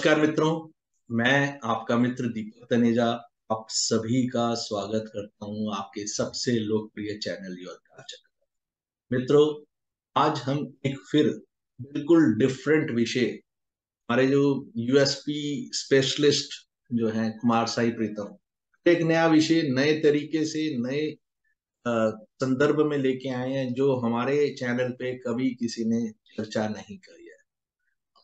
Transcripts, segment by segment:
नमस्कार मित्रों। मैं आपका मित्र दीपक तनेजा आप सभी का स्वागत करता हूं आपके सबसे लोकप्रिय चैनल योद्धा। मित्रों, आज हम एक फिर बिल्कुल डिफरेंट विषय, हमारे जो यूएसपी स्पेशलिस्ट जो हैं कुमार साई प्रीतम, एक नया विषय नए तरीके से नए अ, संदर्भ में लेके आए हैं जो हमारे चैनल पे कभी किसी ने चर्चा नहीं करी है।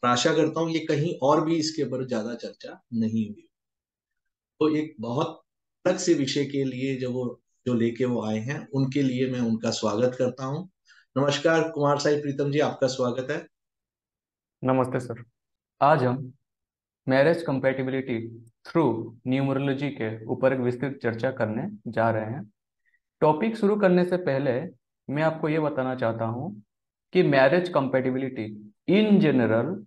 और आशा करता हूँ ये कहीं और भी इसके ऊपर ज्यादा चर्चा नहीं हुई। तो एक बहुत अलग से विषय के लिए जो लेके वो आए हैं उनके लिए मैं उनका स्वागत करता हूँ। नमस्कार कुमार साई प्रीतम जी, आपका स्वागत है। नमस्ते सर। आज हम मैरिज कंपैटिबिलिटी थ्रू न्यूमरोलॉजी के ऊपर एक विस्तृत चर्चा करने जा रहे हैं। टॉपिक शुरू करने से पहले मैं आपको ये बताना चाहता हूँ कि मैरिज कंपैटिबिलिटी इन जनरल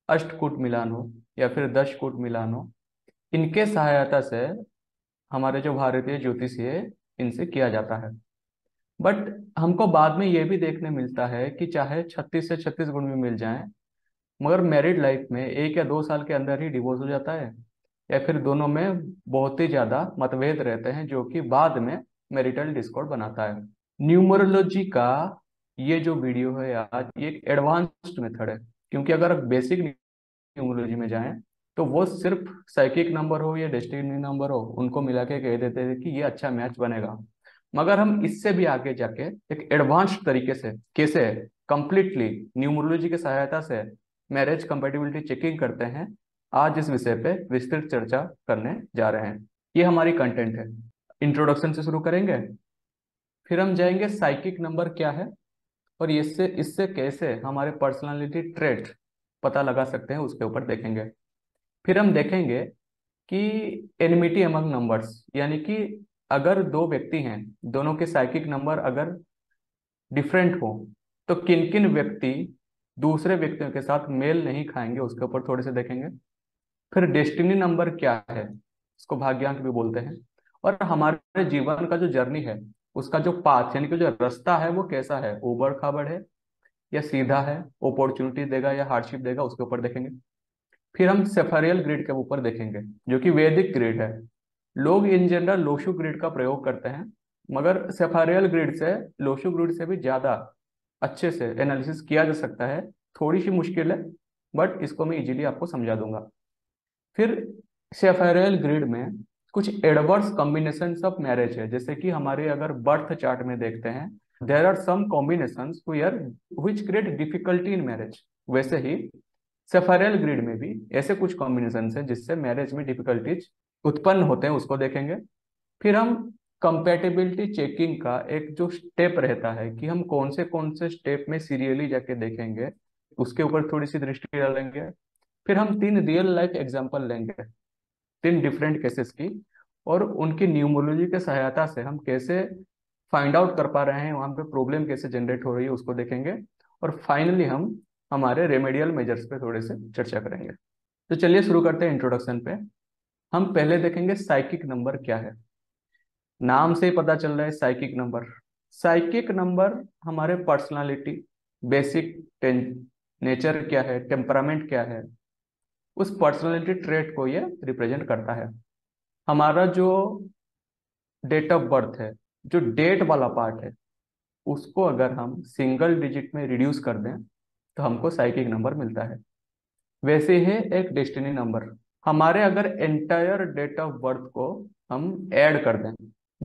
अष्टकूट मिलान हो या फिर दशकूट मिलान हो, इनके सहायता से हमारे जो भारतीय ज्योतिषी है इनसे किया जाता है। बट हमको बाद में ये भी देखने मिलता है कि चाहे 36 से 36 गुण भी मिल जाएं, मगर मैरिड लाइफ में 1 या 2 साल के अंदर ही डिवोर्स हो जाता है, या फिर दोनों में बहुत ही ज्यादा मतभेद रहते हैं जो कि बाद में मैरिटल डिस्कॉर्ड बनाता है। न्यूमरोलॉजी का ये जो वीडियो है आज, ये एक एडवांस्ड मेथड है, क्योंकि अगर बेसिक न्यूमरोलॉजी में जाएं तो वो सिर्फ साइकिक नंबर हो या डेस्टिनी नंबर हो उनको मिला के कह देते थे कि ये अच्छा मैच बनेगा। मगर हम इससे भी आगे जाके एक एडवांस्ड तरीके से कैसे कंप्लीटली न्यूमरोलॉजी की सहायता से मैरिज कंपैटिबिलिटी चेकिंग करते हैं, आज इस विषय पे विस्तृत चर्चा करने जा रहे हैं। ये हमारी कंटेंट है। इंट्रोडक्शन से शुरू करेंगे, फिर हम जाएंगे साइकिक नंबर क्या है और इससे इससे कैसे हमारे पर्सनालिटी ट्रेट पता लगा सकते हैं, उसके ऊपर देखेंगे। फिर हम देखेंगे कि एनिमिटी अमंग नंबर्स, यानी कि अगर दो व्यक्ति हैं, दोनों के साइकिक नंबर अगर डिफरेंट हो तो किन किन व्यक्ति दूसरे व्यक्तियों के साथ मेल नहीं खाएंगे, उसके ऊपर थोड़े से देखेंगे। फिर डेस्टिनी नंबर क्या है, इसको भाग्यांक भी बोलते हैं। और हमारे जीवन का जो जर्नी है, उसका जो पाथ यानी कि जो रास्ता है वो कैसा है, ऊबड़ खाबड़ है या सीधा है, अपॉर्चुनिटी देगा या हार्डशिप देगा, उसके ऊपर देखेंगे। फिर हम सेफारियल ग्रिड के ऊपर देखेंगे, जो कि वैदिक ग्रिड है। लोग इन जनरल लोशु ग्रिड का प्रयोग करते हैं, मगर सेफारियल ग्रिड से लोशु ग्रिड से भी ज्यादा अच्छे से एनालिसिस किया जा सकता है। थोड़ी सी मुश्किल है, बट इसको मैं इजीली आपको समझा दूंगा। फिर सेफारियल ग्रिड में कुछ एडवर्स कॉम्बिनेशन ऑफ मैरिज है, जैसे कि हमारे अगर बर्थ चार्ट में देखते हैं, there are some combinations which create difficulty in marriage. वैसे ही सेफारियल ग्रिड में भी ऐसे कुछ कॉम्बिनेशन हैं जिससे मैरिज में डिफिकल्टीज उत्पन्न होते हैं, उसको देखेंगे। फिर हम कंपेटेबिलिटी चेकिंग का एक जो स्टेप रहता है कि हम कौन से स्टेप में सीरियली जाके देखेंगे, उसके ऊपर थोड़ी सी दृष्टि डालेंगे। फिर हम 3 रियल लाइफ एग्जांपल लेंगे, 3 डिफरेंट केसेस की, और उनकी न्यूमरोलॉजी के सहायता से हम कैसे फाइंड आउट कर पा रहे हैं, वहां पे प्रॉब्लम कैसे जनरेट हो रही है, उसको देखेंगे। और फाइनली हम हमारे रेमेडियल मेजर्स पे थोड़े से चर्चा करेंगे। तो चलिए शुरू करते हैं इंट्रोडक्शन पे। हम पहले देखेंगे साइकिक नंबर क्या है। नाम से ही पता चल रहा है साइकिक नंबर। साइकिक नंबर हमारे पर्सनालिटी, बेसिक नेचर क्या है, टेम्परामेंट क्या है, उस पर्सनालिटी ट्रेट को ये रिप्रेजेंट करता है। हमारा जो डेट ऑफ बर्थ है, जो डेट वाला पार्ट है, उसको अगर हम सिंगल डिजिट में रिड्यूस कर दें तो हमको साइकिक नंबर मिलता है। वैसे ही एक डेस्टिनी नंबर, हमारे अगर एंटायर डेट ऑफ बर्थ को हम ऐड कर दें,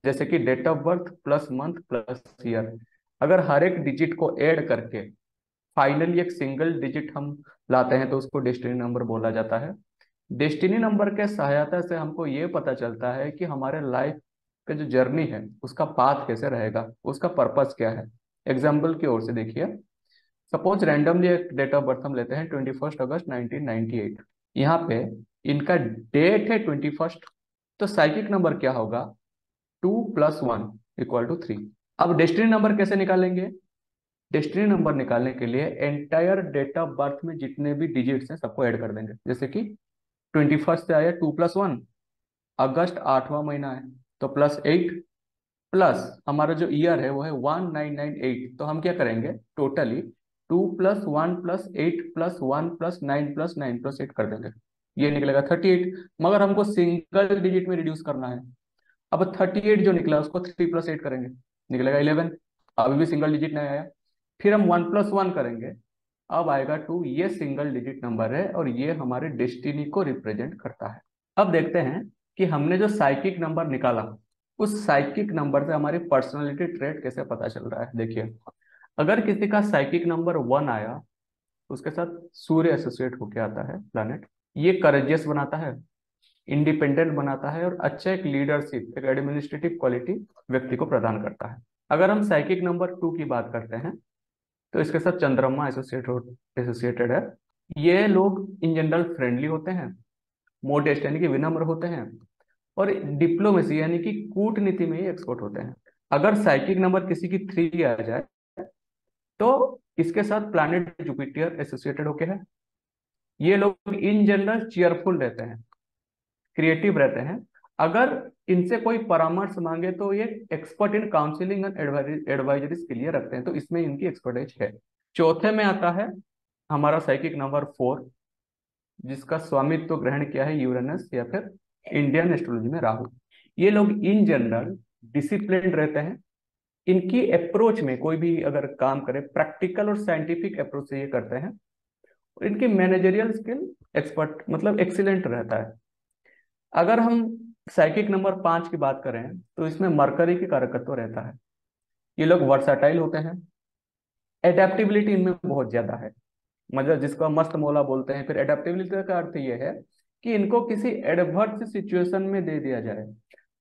जैसे कि date of birth plus month plus year, अगर हर एक डिजिट को ऐड करके फाइनली एक सिंगल डिजिट हम लाते हैं तो उसको डेस्टिनी नंबर बोला जाता है। डेस्टिनी नंबर के सहायता से हमको ये पता चलता है कि हमारे लाइफ का जो जर्नी है उसका पाथ कैसे रहेगा, उसका पर्पस क्या है। एग्जाम्पल की ओर से देखिए, सपोज रैंडमली एक डेट ऑफ बर्थ हम लेते हैं 21 अगस्त 1998। यहाँ पे इनका डेट है 21, तो साइकिक नंबर क्या होगा, 2+1 = 3। अब डेस्टिनी नंबर कैसे निकालेंगे, डेस्टिनी नंबर निकालने के लिए एंटायर डेट ऑफ बर्थ में जितने भी डिजिट्स हैं सबको ऐड कर देंगे। जैसे कि 21 से आया 2+1, अगस्त 8वां महीना है तो +8, प्लस हमारा जो ईयर है वो है 1998, तो हम क्या करेंगे, टोटली 2+1+8+1+9+9+8 कर देंगे। ये निकलेगा 38। मगर हमको सिंगल डिजिट में रिड्यूस करना है। अब 38 जो निकला उसको 3 + 8 करेंगे, निकलेगा 11। अभी भी सिंगल डिजिट नहीं आया। फिर हम 1 + 1 करेंगे, अब आएगा 2। ये सिंगल डिजिट नंबर है और ये हमारे डेस्टिनी को रिप्रेजेंट करता है। अब देखते हैं कि हमने जो साइकिक नंबर निकाला, उस साइकिक नंबर से हमारी पर्सनालिटी ट्रेट कैसे पता चल रहा है। देखिए, अगर किसी का साइकिक नंबर 1 आया, उसके साथ सूर्य एसोसिएट होके आता है प्लैनेट। ये करेजियस बनाता है, इंडिपेंडेंट बनाता है और अच्छा एक लीडरशिप, एक एडमिनिस्ट्रेटिव क्वालिटी व्यक्ति को प्रदान करता है। अगर हम साइकिक नंबर 2 की बात करते हैं, तो इसके साथ चंद्रमा एसोसिएटेड है। ये लोग इन जनरल फ्रेंडली होते हैं, मोडेस्ट यानी कि विनम्र होते हैं, और डिप्लोमेसी यानी कि कूटनीति में ही एक्सपर्ट होते हैं। अगर साइकिक नंबर किसी की 3 आ जाए, तो इसके साथ प्लैनेट जुपिटर एसोसिएटेड होके है। ये लोग इन जनरल चीयरफुल रहते हैं, क्रिएटिव रहते हैं। अगर इनसे कोई परामर्श मांगे तो ये expert in counselling and advisories के लिए रखते हैं, तो इसमें इनकी एक्सपर्टाइज है। चौथे में आता है हमारा साइकिक नंबर 4, जिसका स्वामित्व ग्रहण किया है यूरेनस या फिर इंडियन एस्ट्रोलॉजी में राहु। ये लोग इन जनरल डिसिप्लिन रहते हैं। इनकी अप्रोच में कोई भी अगर काम करे, प्रैक्टिकल और साइंटिफिक अप्रोच से ये करते हैं। और इनकी मैनेजरियल स्किल एक्सपर्ट मतलब एक्सीलेंट रहता है। अगर हम साइकिक नंबर 5 की बात करें, तो इसमें मरकरी की कारकत्व रहता है। ये लोग वर्साटाइल होते हैं, एडेप्टेबिलिटी इनमें बहुत ज्यादा है, मतलब जिसको हम मस्त मौला बोलते हैं। फिर एडेप्टेबिलिटी का अर्थ ये है कि इनको किसी एडवर्स सिचुएशन में दे दिया जाए,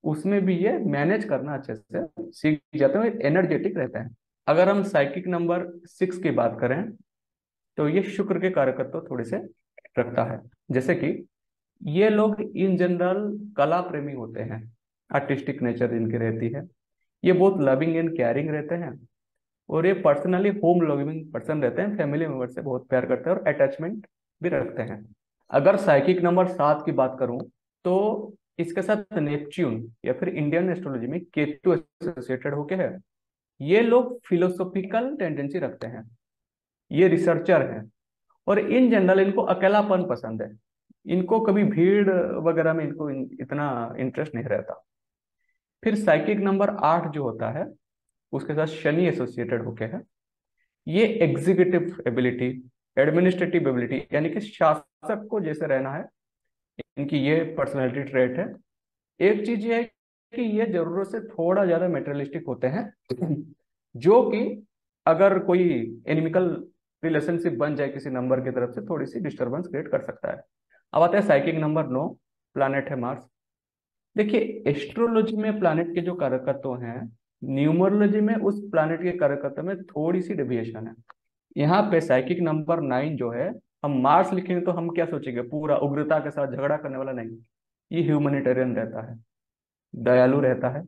उसमें भी ये मैनेज करना अच्छे से सीख जाते हैं, एनर्जेटिक रहते हैं। अगर हम साइकिक नंबर 6 की बात करें, तो ये शुक्र के कारकत्व थोड़े से रखता है। जैसे कि ये लोग इन जनरल कला प्रेमी होते हैं, आर्टिस्टिक नेचर इनकी रहती है। ये बहुत लविंग एंड केयरिंग रहते हैं, और ये पर्सनली होम लविंग पर्सन रहते हैं, फैमिली मेंबर से बहुत प्यार करते हैं और अटैचमेंट भी रखते हैं। अगर साइकिक नंबर 7 की बात करूं, तो इसके साथ नेपच्यून या फिर इंडियन एस्ट्रोलॉजी में केतु एसोसिएटेड होके है। ये लोग फिलोसॉफिकल टेंडेंसी रखते हैं, ये रिसर्चर हैं, और इन जनरल इनको अकेलापन पसंद है। इनको कभी भीड़ वगैरह में इनको इतना इंटरेस्ट नहीं रहता। फिर साइकिक नंबर 8 जो होता है, उसके साथ शनि एसोसिएटेड होके है। ये एग्जीक्यूटिव एबिलिटी, एडमिनिस्ट्रेटिव एबिलिटी यानी कि शासक को जैसे रहना है, इनकी ये पर्सनैलिटी ट्रेट है। एक चीज ये है कि ये जरूरत से थोड़ा ज्यादा मेटेरियलिस्टिक होते हैं, जो कि अगर कोई एनिमिकल रिलेशनशिप बन जाए किसी नंबर की तरफ से, थोड़ी सी डिस्टरबेंस क्रिएट कर सकता है। अब आता है साइकिक नंबर 9, प्लैनेट है मार्स। देखिए, एस्ट्रोलॉजी में प्लैनेट के जो कारकत्व हैं, न्यूमरोलॉजी में उस प्लैनेट के कारकत्व में थोड़ी सी डेविएशन है। यहाँ पे साइकिक नंबर 9 जो है, हम मार्स लिखेंगे तो हम क्या सोचेंगे, पूरा उग्रता के साथ झगड़ा करने वाला नहीं। ये ह्यूमैनिटेरियन रहता है, दयालु रहता है,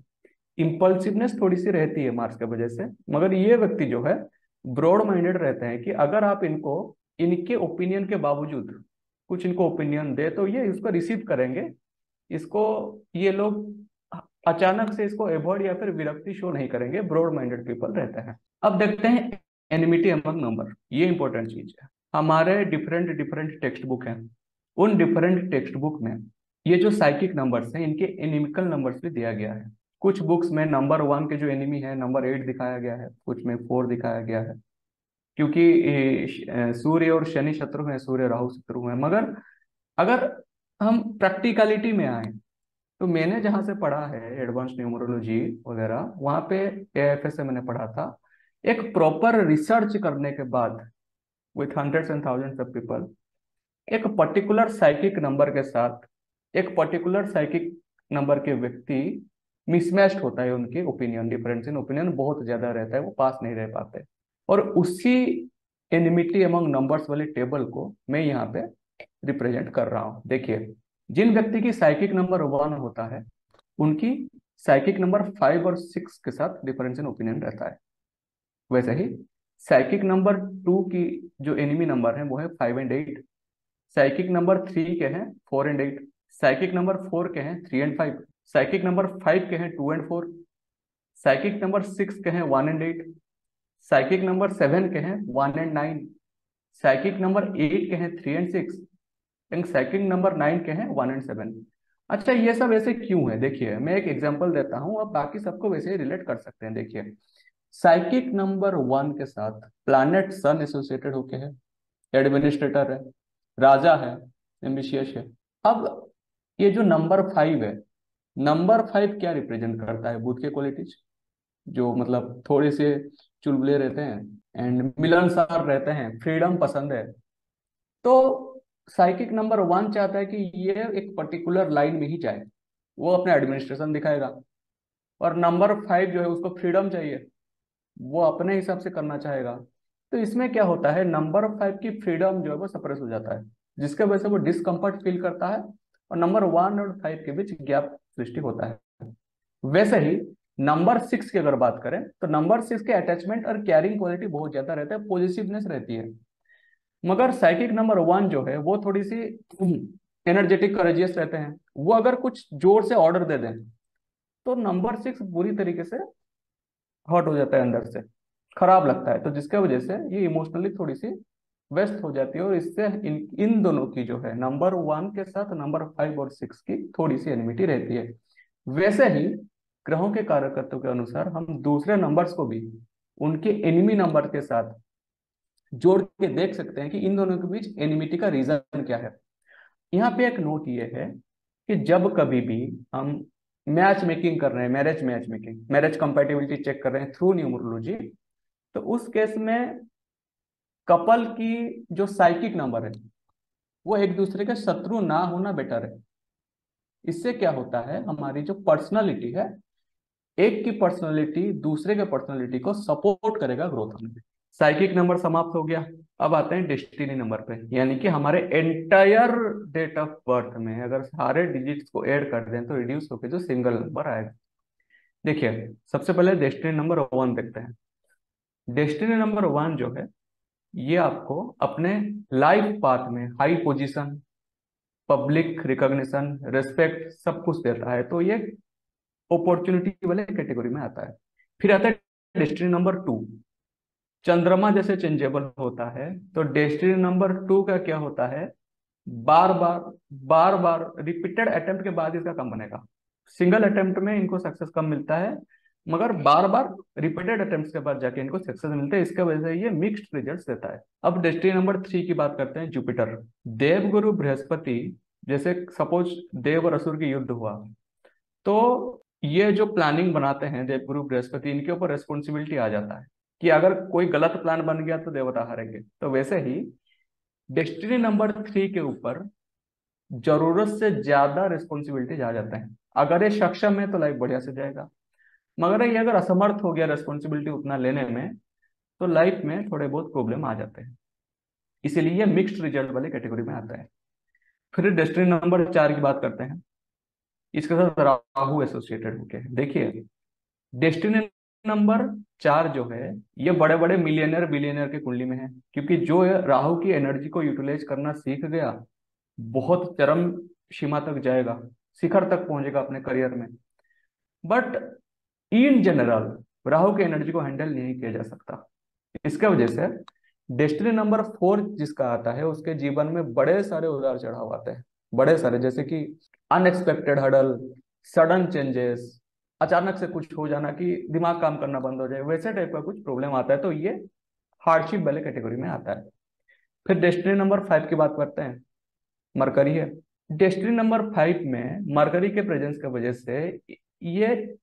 इम्पल्सिवनेस थोड़ी सी रहती है मार्स के वजह से। मगर ये व्यक्ति जो है ब्रॉड माइंडेड रहते हैं, कि अगर आप इनको इनके ओपिनियन के बावजूद कुछ इनको ओपिनियन दे, तो ये इसको रिसीव करेंगे। इसको ये लोग अचानक से इसको एवॉइड या फिर विरक्ति शो नहीं करेंगे, ब्रॉड माइंडेड पीपल रहते हैं। अब देखते हैं एनिमिटी अमंग नंबर, ये इंपॉर्टेंट चीज है। हमारे डिफरेंट डिफरेंट टेक्स्ट बुक हैं, उन डिफरेंट टेक्स्ट बुक में ये जो साइकिक नंबर्स हैं, इनके एनिमिकल नंबर्स भी दिया गया है। कुछ बुक्स में नंबर 1 के जो एनिमी है नंबर 8 दिखाया गया है, कुछ में 4 दिखाया गया है, क्योंकि सूर्य और शनि शत्रु हैं, सूर्य राहु शत्रु हैं। मगर अगर हम प्रैक्टिकलिटी में आए, तो मैंने जहां से पढ़ा है एडवांस न्यूमरोलॉजी वगैरह, वहां पे एएफएस से मैंने पढ़ा था। एक प्रॉपर रिसर्च करने के बाद, with hundreds and thousands of people, एक पर्टिकुलर साइकिक नंबर के साथ एक पर्टिकुलर साइकिक नंबर के व्यक्ति मिसमैच्ड होता है। उनके ओपिनियन, डिफरेंस इन ओपिनियन बहुत ज्यादा रहता है, वो पास नहीं रह पाते। और उसी एनिमिटी अमंग नंबर्स वाले टेबल को मैं यहाँ पे रिप्रेजेंट कर रहा हूँ। देखिए, जिन व्यक्ति की साइकिक नंबर 1 होता है, उनकी साइकिक नंबर 5 और 6 के साथ डिफरेंस इन ओपिनियन रहता है। वैसे ही साइकिक नंबर 2 की जो एनिमी नंबर है वो है 5 और 8। साइकिक नंबर 3 के हैं 4 और 8। साइकिक नंबर 4 के हैं 3 और 5। साइकिक नंबर 5 के हैं 2 और 4। साइकिक नंबर 6 के हैं 1 और 8। साइकिक नंबर 7 के हैं 1 और 9। साइकिक नंबर 8 के हैं 3 और 6। एंड साइकिक नंबर 9 के हैं 1 और 7। अच्छा, ये सब ऐसे क्यों है? देखिए, मैं एक एग्जांपल देता हूँ, अब बाकी सबको वैसे ही रिलेट कर सकते हैं। देखिए, साइकिक नंबर 1 के साथ प्लैनेट सन एसोसिएटेड होके है, एडमिनिस्ट्रेटर है, राजा है, एम्बिशियस है। अब ये जो नंबर 5 है, नंबर 5 क्या रिप्रेजेंट करता है? बुद्ध के क्वालिटीज, जो मतलब थोड़े से चुलबुले रहते हैं एंड मिलनसार रहते हैं, फ्रीडम पसंद है। तो साइकिक नंबर 1 चाहता है कि ये एक पर्टिकुलर लाइन में ही जाए, वो अपना एडमिनिस्ट्रेशन दिखाएगा। और नंबर 5 जो है, उसको फ्रीडम चाहिए, वो अपने हिसाब से करना चाहेगा। तो इसमें क्या होता है, नंबर 5 की फ्रीडम जो है वो सप्रेस हो जाता है, जिसके वजह से वो डिस्कम्फर्ट फील करता है, और नंबर 1 और 5 के बीच गैप सृष्टि होता है। वैसे ही नंबर 6 की अगर बात करें, तो नंबर 6 के अटैचमेंट और कैरिंग क्वालिटी बहुत ज्यादा रहता है, पॉजिटिवनेस रहती है। मगर साइकिक नंबर 1 जो है वो थोड़ी सी एनर्जेटिक, करेजियस रहते हैं। वो अगर कुछ जोर से ऑर्डर दे दें, तो नंबर 6 बुरी तरीके से हर्ट हो जाता है, अंदर से खराब लगता है। तो जिसके वजह से ये इमोशनली थोड़ी सी व्यस्त हो जाती है, और इससे इन इन दोनों की जो है, नंबर 1 के साथ नंबर 5 और 6 की थोड़ी सी एनिमिटी रहती है। वैसे ही ग्रहों के कारकत्व के अनुसार हम दूसरे नंबर्स को भी उनके एनिमी नंबर के साथ जोड़ के देख सकते हैं कि इन दोनों के बीच एनिमिटी का रीजन क्या है। यहाँ पे एक नोट ये है कि जब कभी भी हम मैच मेकिंग कर रहे हैं, match making, marriage compatibility check कर रहे हैं थ्रू न्यूमरोलॉजी, तो उस केस में कपल की जो साइकिक नंबर है, वो एक दूसरे के शत्रु ना होना बेटर है। इससे क्या होता है, हमारी जो पर्सनालिटी है, एक की पर्सनालिटी दूसरे के पर्सनालिटी को सपोर्ट करेगा ग्रोथ में। साइकिक नंबर समाप्त हो गया। अब आते हैं डेस्टिनी नंबर पे, यानी कि हमारे एंटायर डेट ऑफ बर्थ में अगर सारे डिजिट्स को ऐड कर दें तो रिड्यूस होकर जो सिंगल नंबर आएगा। देखिए, सबसे पहले डेस्टिनी नंबर 1 देखते हैं। डेस्टिनी नंबर 1 जो है, ये आपको अपने लाइफ पाथ में high position, public recognition, respect सब कुछ देता है, तो ये अपॉर्चुनिटी वाले कैटेगरी में आता है। फिर आता है डेस्टिनी नंबर 2। चंद्रमा जैसे चेंजेबल होता है, तो डेस्टिनी नंबर 2 का क्या होता है, बार बार बार बार रिपीटेड अटेम्प्ट के बाद इसका कम बनेगा। सिंगल अटेम्प्ट में इनको सक्सेस कम मिलता है, मगर बार बार रिपीटेड अटेम्प्ट के बाद जाके इनको सक्सेस मिलते हैं। इसके वजह से ये मिक्स्ड रिजल्ट्स देता है। अब डेस्टिनी नंबर 3 की बात करते हैं, जुपिटर। देवगुरु बृहस्पति, जैसे सपोज देव और असुर की युद्ध हुआ, तो ये जो प्लानिंग बनाते हैं देवगुरु बृहस्पति, इनके ऊपर रेस्पॉन्सिबिलिटी आ जाता है कि अगर कोई गलत प्लान बन गया तो देवता हारेंगे। तो वैसे ही डेस्टिनी नंबर 3 के ऊपर जरूरत से ज्यादा रिस्पॉन्सिबिलिटीज आ जाते हैं। अगर ये सक्षम है तो लाइफ बढ़िया से जाएगा, मगर ये अगर असमर्थ हो गया रिस्पॉन्सिबिलिटी उतना लेने में, तो लाइफ में थोड़े बहुत प्रॉब्लम आ जाते हैं। इसीलिए ये मिक्स्ड रिजल्ट वाले कैटेगरी में आता है। फिर डेस्टिनी नंबर 4 की बात करते हैं। इसके साथ राहु एसोसिएटेड होके है। देखिए, डेस्टिनी नंबर 4 जो है, ये बड़े बड़े मिलियनर बिलियनर के कुंडली में है, क्योंकि जो है राहु की एनर्जी को यूटिलाइज करना सीख गया, बहुत चरम सीमा तक जाएगा, शिखर तक पहुंचेगा अपने करियर में। बट इन जनरल राहु की एनर्जी को हैंडल नहीं किया जा सकता। इसके वजह से डेस्टिनी नंबर 4 जिसका आता है, उसके जीवन में बड़े सारे उतार चढ़ाव आते हैं, बड़े सारे, जैसे कि अनएक्सपेक्टेड हडल, सडन चेंजेस, अचानक से कुछ हो जाना कि दिमाग काम करना बंद हो जाए, वैसे टाइप का कुछ प्रॉब्लम आता है। तो ये हार्डशिप वाले कैटेगरी में आता है। फिर डेस्टिनी नंबर 5 की बात करते हैं, मरकरी है। डेस्टिनी नंबर 5 में मरकरी के प्रेजेंस की वजह से ये,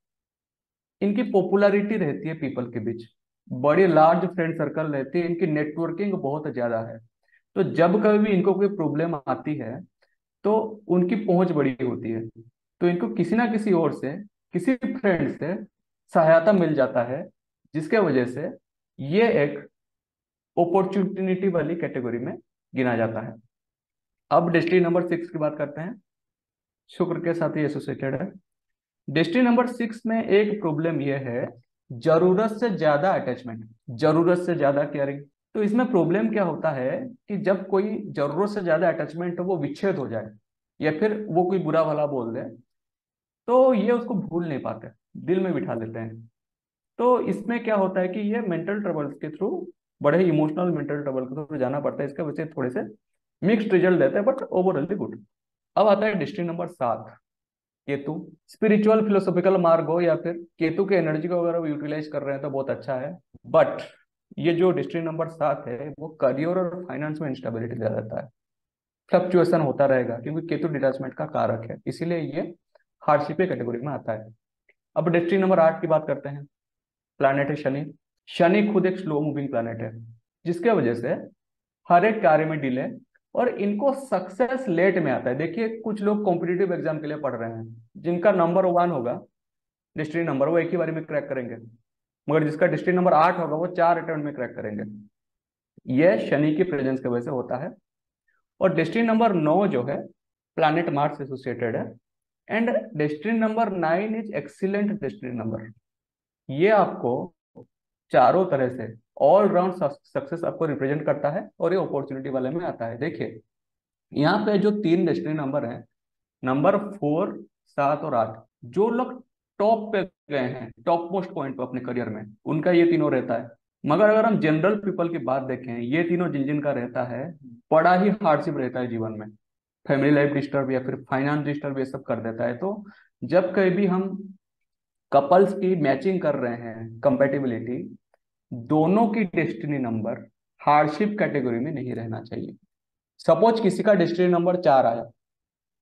इनकी पॉपुलैरिटी रहती है पीपल के बीच, बड़ी लार्ज फ्रेंड सर्कल रहती है, इनकी नेटवर्किंग बहुत ज्यादा है। तो जब कभी भी इनको कोई प्रॉब्लम आती है, तो उनकी पहुंच बड़ी होती है, तो इनको किसी ना किसी ओर से, किसी फ्रेंड से सहायता मिल जाता है, जिसके वजह से ये एक अपॉर्चुनिटी वाली कैटेगरी में गिना जाता है। अब डेस्टिनी नंबर 6 की बात करते हैं। शुक्र के साथ ही एसोसिएटेड है। डेस्टिनी नंबर 6 में एक प्रॉब्लम यह है, जरूरत से ज्यादा अटैचमेंट, जरूरत से ज्यादा केयरिंग। तो इसमें प्रॉब्लम क्या होता है कि जब कोई जरूरत से ज्यादा अटैचमेंट हो, वो विच्छेद हो जाए, या फिर वो कोई बुरा भला बोल दे, तो ये उसको भूल नहीं पाते, दिल में बिठा लेते हैं। तो इसमें क्या होता है कि ये मेंटल ट्रबल्स के थ्रू, बड़े ही इमोशनल मेंटल ट्रबल के थ्रू जाना पड़ता है। इसके वजह से थोड़े से मिक्स्ड रिजल्ट देता है बट ओवरऑली गुड। अब आता है district number 7, Ketu. Spiritual philosophical मार्ग हो या फिर केतु के एनर्जी को अगर वो यूटिलाइज कर रहे हैं तो बहुत अच्छा है। बट ये जो डिस्ट्रिक्ट नंबर 7 है वो करियर और फाइनेंस में इंस्टेबिलिटी दे देता है, फ्लक्चुएशन होता रहेगा, क्योंकि केतु डिटैचमेंट का कारक है, इसीलिए ये हार्डशिप के कैटेगरी में आता है। अब डिस्ट्रिक्ट नंबर 8 की बात करते हैं। प्लैनेट है शनि। शनि खुद एक स्लो मूविंग प्लैनेट है, जिसके वजह से हर एक कार्य में डिले, और इनको सक्सेस लेट में आता है। देखिए कुछ लोग कॉम्पिटिटिव एग्जाम के लिए पढ़ रहे हैं, जिनका नंबर 1 होगा डिस्ट्रिक्ट नंबर, वो एक ही बारी में क्रैक करेंगे, मगर जिसका डिस्ट्रिक्ट नंबर 8 होगा वो 4 अटेम्प्ट में क्रैक करेंगे। यह शनि की प्रेजेंस की वजह से होता है। और डिस्ट्रिक्ट नंबर 9 जो है प्लैनेट मार्स एसोसिएटेड है, and district number 9 is excellent district number. ये आपको चारों तरह से ऑल राउंड सक्सेस आपको रिप्रेजेंट करता है, और ये अपॉर्चुनिटी वाले में आता है। देखिए यहाँ पे जो 3 डिस्ट्रिक्ट नंबर हैं, नंबर 4, 7 और 8, जो लोग टॉप पे गए हैं, टॉप मोस्ट पॉइंट पे अपने करियर में, उनका ये तीनों रहता है। मगर अगर हम जनरल पीपल की बात देखें, ये तीनों जिन जिन का रहता है, बड़ा ही हार्डशिप रहता है जीवन में। फैमिली लाइफ डिस्टर्ब या फिर फाइनेंस डिस्टर्ब ये सब कर देता है। तो जब कभी भी हम कपल्स की मैचिंग कर रहे हैं, कंपेटिबिलिटी, दोनों की डेस्टिनी नंबर हार्डशिप कैटेगरी में नहीं रहना चाहिए। सपोज किसी का डेस्टिनी नंबर 4 आया,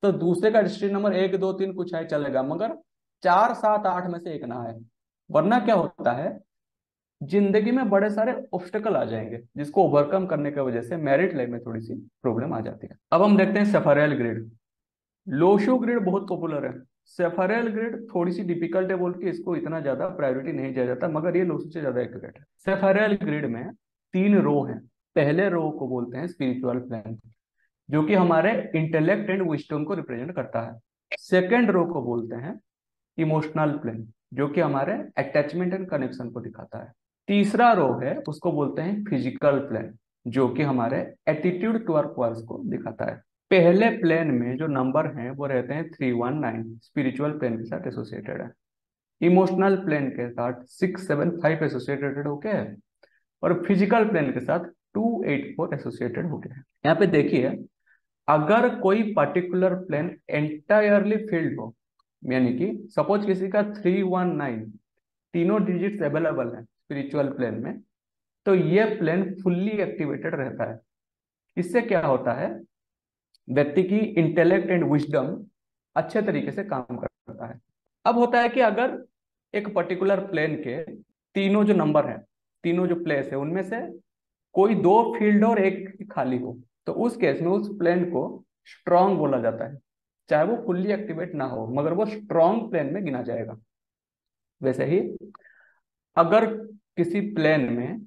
तो दूसरे का डिस्ट्रिक्ट नंबर 1, 2, 3 कुछ है चलेगा, मगर 4, 7, 8 में से एक ना है। वरना क्या होता है, जिंदगी में बड़े सारे ऑब्स्टेकल आ जाएंगे, जिसको ओवरकम करने की वजह से मैरिड लाइफ में थोड़ी सी प्रॉब्लम आ जाती है। अब हम देखते हैं सेफारेल ग्रिड। लोशो ग्रिड बहुत पॉपुलर है, सेफारेल ग्रिड थोड़ी सी डिफिकल्ट है, बोल के इसको इतना ज्यादा प्रायोरिटी नहीं दिया जाता, मगर ये लोशो से ज्यादा एक्यूरेट है। सेफारेल ग्रिड में 3 रो हैं। पहले रो को बोलते हैं स्पिरिचुअल प्लेन, जो कि हमारे इंटेलेक्ट एंड विजडम को रिप्रेजेंट करता है। सेकेंड रो को बोलते हैं इमोशनल प्लेन, जो कि हमारे अटैचमेंट एंड कनेक्शन को दिखाता है। तीसरा रो है उसको बोलते हैं फिजिकल प्लेन, जो कि हमारे एटीट्यूड टुवर्ड वर्ल्ड को दिखाता है। पहले प्लेन में जो नंबर हैं वो रहते हैं 319, स्पिरिचुअल प्लेन के साथ एसोसिएटेड है। इमोशनल प्लेन के साथ 675 एसोसिएटेड होके है, और फिजिकल प्लेन के साथ 284 एसोसिएटेड हो गया है। यहाँ पे देखिए, अगर कोई पर्टिकुलर प्लेन एंटायरली फिल्ड हो, यानी कि सपोज किसी का 319 तीनों डिजिट्स अवेलेबल है स्पिरिचुअल प्लेन में, तो ये प्लेन फुल्ली एक्टिवेटेड रहता है। इससे क्या होता है, व्यक्ति की इंटेलेक्ट एंड विजडम अच्छे तरीके से काम करता है। अब होता है कि अगर एक पर्टिकुलर प्लेन के तीनों जो नंबर हैं, तीनों जो प्लेस है, उनमें से कोई 2 फील्ड और एक खाली हो, तो उस केस में उस प्लेन को स्ट्रांग बोला जाता है। चाहे वो फुल्ली एक्टिवेट ना हो, मगर वो स्ट्रांग प्लेन में गिना जाएगा। वैसे ही अगर किसी प्लेन में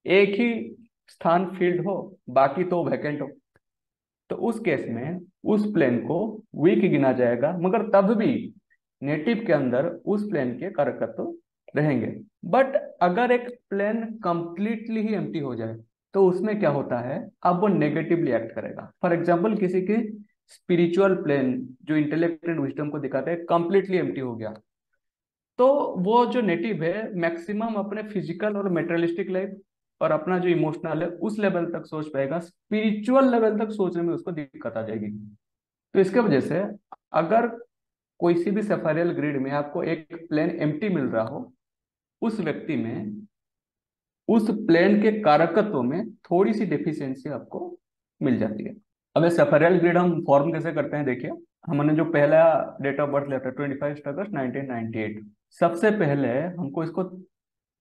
एक ही स्थान फील्ड हो, बाकी तो वैकेंट हो, तो उस केस में उस प्लेन को वीक गिना जाएगा, मगर तब भी नेटिव के अंदर उस प्लेन के कारकत्व रहेंगे। बट अगर एक प्लेन कंप्लीटली ही एम्प्टी हो जाए, तो उसमें क्या होता है, अब वो नेगेटिवली एक्ट करेगा। फॉर एग्जाम्पल किसी के स्पिरिचुअल प्लेन जो इंटेलेक्ट एंड विजडम को दिखाते हैं कंप्लीटली एम्प्टी हो गया, तो वो जो नेटिव है मैक्सिमम अपने फिजिकल और मेटेरियलिस्टिक लाइफ और अपना जो इमोशनल है उस लेवल तक सोच पाएगा, स्पिरिचुअल लेवल तक सोचने में उसको दिक्कत आ जाएगी। तो इसके वजह से अगर कोई सी भी सेफारियल ग्रिड में आपको एक प्लेन एम्प्टी मिल रहा हो, उस व्यक्ति में उस प्लेन के कारकत्व में थोड़ी सी डेफिशिएंसी आपको मिल जाती है। अब ये सेफारियल ग्रिड हम फॉर्म कैसे करते हैं, देखिए हमने जो पहला डेट ऑफ बर्थ लिया था 21 अगस्त 1998, सबसे पहले हमको इसको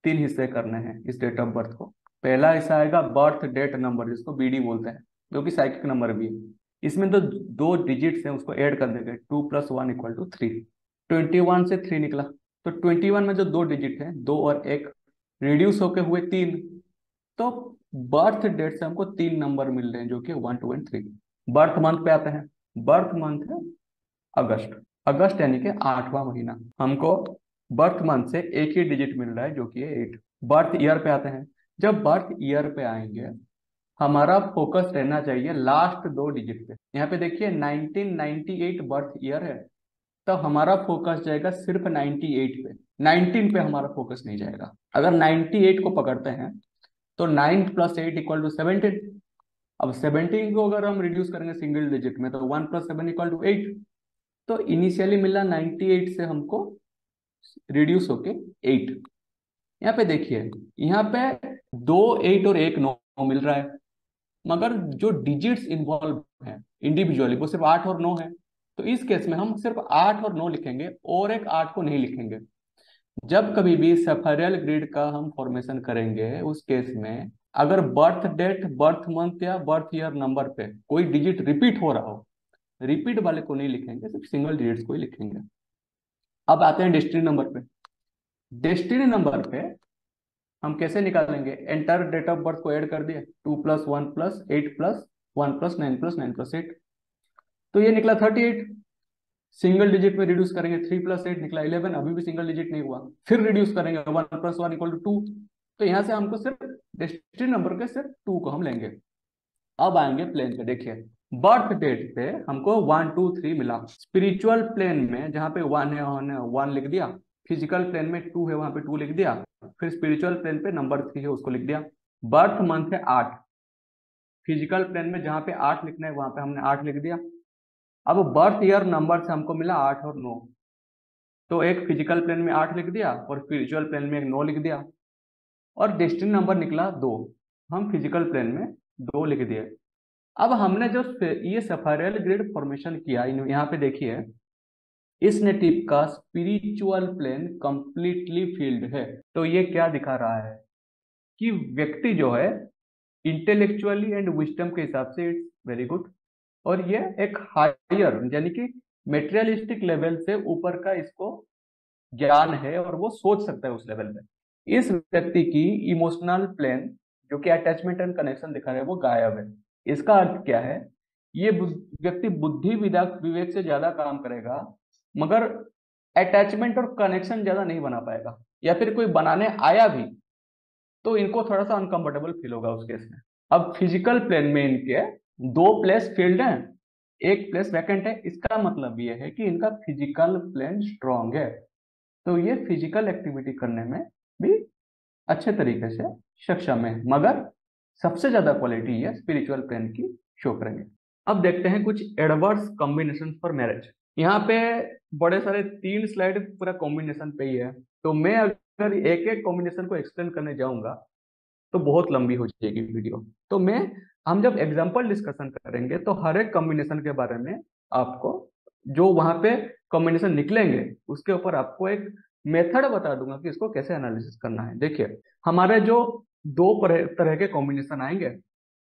3 हिस्से करने हैं इस डेट ऑफ बर्थ को। पहला हिस्सा आएगा बर्थ डेट नंबर, जिसको बीडी बोलते हैं, जो कि साइकिक नंबर भी है। इसमें तो 2 डिजिट्स हैं, उसको ऐड कर देंगे, 2 + 1 = 3। 21 से 3 निकला, तो 21 में जो 2 डिजिट है, 2 और 1 रिड्यूस होके हुए 3, तो बर्थ डेट से हमको 3 नंबर मिल रहे हैं, जो कि 1, 2 और 3। बर्थ मंथ पे आते हैं। बर्थ मंथ है अगस्त। अगस्त यानी कि 8वां महीना। हमको बर्थ मंथ से एक ही डिजिट मिल रहा है, जो कि है 8। बर्थ ईयर पे आते हैं। जब बर्थ ईयर पे आएंगे, हमारा फोकस रहना चाहिए लास्ट 2 डिजिट पे। यहाँ पे देखिए 1998 बर्थ ईयर है, तो हमारा फोकस जाएगा सिर्फ 98 पे, 19 पे हमारा फोकस नहीं जाएगा। अगर 98 को पकड़ते हैं तो 9 + 8 = 17, अब 17 को अगर हम रिड्यूस करेंगे सिंगल डिजिट में तो 1 + 7 = 8। तो इनिशियली मिला 98 से हमको रिड्यूस होके 8। यहाँ पे देखिए, यहाँ पे 2 8 और 1 9 मिल रहा है, मगर जो डिजिट्स इन्वॉल्व हैं इंडिविजुअली वो सिर्फ 8 और 9 है। तो इस केस में हम सिर्फ 8 और 9 लिखेंगे और एक 8 को नहीं लिखेंगे। जब कभी भी सफेरियल ग्रिड का हम फॉर्मेशन करेंगे उस केस में अगर बर्थ डेट, बर्थ मंथ या बर्थ ईयर नंबर पे कोई डिजिट रिपीट हो रहा हो, रिपीट वाले को नहीं लिखेंगे, सिर्फ सिंगल डिजिट्स को ही लिखेंगे। अब आते हैं डेस्टिनी नंबर पे। डेस्टिनी नंबर पे हम कैसे निकालेंगे? एंटर डेट ऑफ बर्थ को ऐड कर दिया, 2 + 1 + 8 + 1 + 9 + 9 + 8। तो ये निकला 38। सिंगल डिजिट में रिड्यूस करेंगे, 3 + 8 निकला 11। अभी भी सिंगल डिजिट नहीं हुआ, फिर रिड्यूस करेंगे, 1 + 1 = 2। तो यहां से हमको सिर्फ डेस्टिनी नंबर के सिर्फ 2 को हम लेंगे। अब आएंगे प्लेन पे। देखिए, बर्थ डेट पे हमको 1 2 3 मिला। स्पिरिचुअल प्लेन में जहां पे 1 है वहां 1 लिख दिया, फिजिकल प्लेन में 2 है वहां पे 2 लिख दिया, फिर स्पिरिचुअल प्लेन पे नंबर 3 है उसको लिख दिया। बर्थ मंथ है 8, फिजिकल प्लेन में जहां पे 8 लिखना है वहां पे हमने 8 लिख दिया। अब बर्थ ईयर नंबर से हमको मिला 8 और 9, तो एक फिजिकल प्लेन में 8 लिख दिया और स्पिरिचुअल प्लेन में एक 9 लिख दिया। और डेस्टिनी नंबर निकला 2, हम फिजिकल प्लेन में 2 लिख दिए। अब हमने जो ये सफेरियल ग्रिड फॉर्मेशन किया, यहाँ पे देखिए, इस नेटिव का स्पिरिचुअल प्लेन कंप्लीटली फील्ड है। तो ये क्या दिखा रहा है कि व्यक्ति जो है इंटेलेक्चुअली एंड विजडम के हिसाब से इट्स वेरी गुड, और ये एक हायर यानी कि मेटेरियलिस्टिक लेवल से ऊपर का इसको ज्ञान है और वो सोच सकता है उस लेवल पे। इस व्यक्ति की इमोशनल प्लेन जो कि अटैचमेंट एंड कनेक्शन दिखा रहे हैं वो गायब है। इसका अर्थ क्या है? ये व्यक्ति बुद्धि विवेक से ज्यादा काम करेगा, मगर अटैचमेंट और कनेक्शन ज्यादा नहीं बना पाएगा, या फिर कोई बनाने आया भी तो इनको थोड़ा सा अनकंफर्टेबल फील होगा उस केस में। अब फिजिकल प्लेन में इनके 2 प्लेस फील्ड हैं, एक प्लेस वैकेंट है। इसका मतलब ये है कि इनका फिजिकल प्लेन स्ट्रांग है, तो ये फिजिकल एक्टिविटी करने में भी अच्छे तरीके से सक्षम है, मगर सबसे ज्यादा क्वालिटी ये स्पिरिचुअल प्लेन की शो करेंगे। अब देखते हैं कुछ एडवर्स कॉम्बिनेशन फॉर मैरिज। यहाँ पे बड़े सारे 3 स्लाइड पूरा कॉम्बिनेशन पे ही है, तो मैं अगर एक एक कॉम्बिनेशन को एक्सप्लेन करने जाऊंगा तो बहुत लंबी हो जाएगी वीडियो। तो हम जब एग्जाम्पल डिस्कशन करेंगे तो हर एक कॉम्बिनेशन के बारे में आपको, जो वहां पे कॉम्बिनेशन निकलेंगे उसके ऊपर आपको एक मेथड बता दूंगा कि इसको कैसे एनालिसिस करना है। देखिए, हमारे जो 2 तरह के कॉम्बिनेशन आएंगे,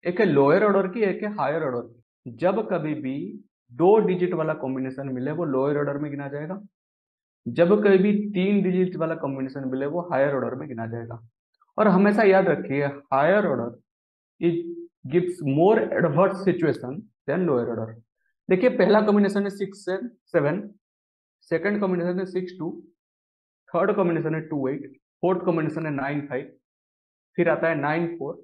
एक है लोअर ऑर्डर की, एक है हायर ऑर्डर की। जब कभी भी 2 डिजिट वाला कॉम्बिनेशन मिले वो लोअर ऑर्डर में गिना जाएगा, जब कभी भी 3 डिजिट वाला कॉम्बिनेशन मिले वो हायर ऑर्डर में गिना जाएगा। और हमेशा याद रखिए, higher order it gives more adverse situation then lower order. देखिए, पहला कॉम्बिनेशन है 6 7, सेकंड कॉम्बिनेशन है 6 2, थर्ड कॉम्बिनेशन है 2 8, फोर्थ कॉम्बिनेशन है 9 5, फिर आता है 9 4,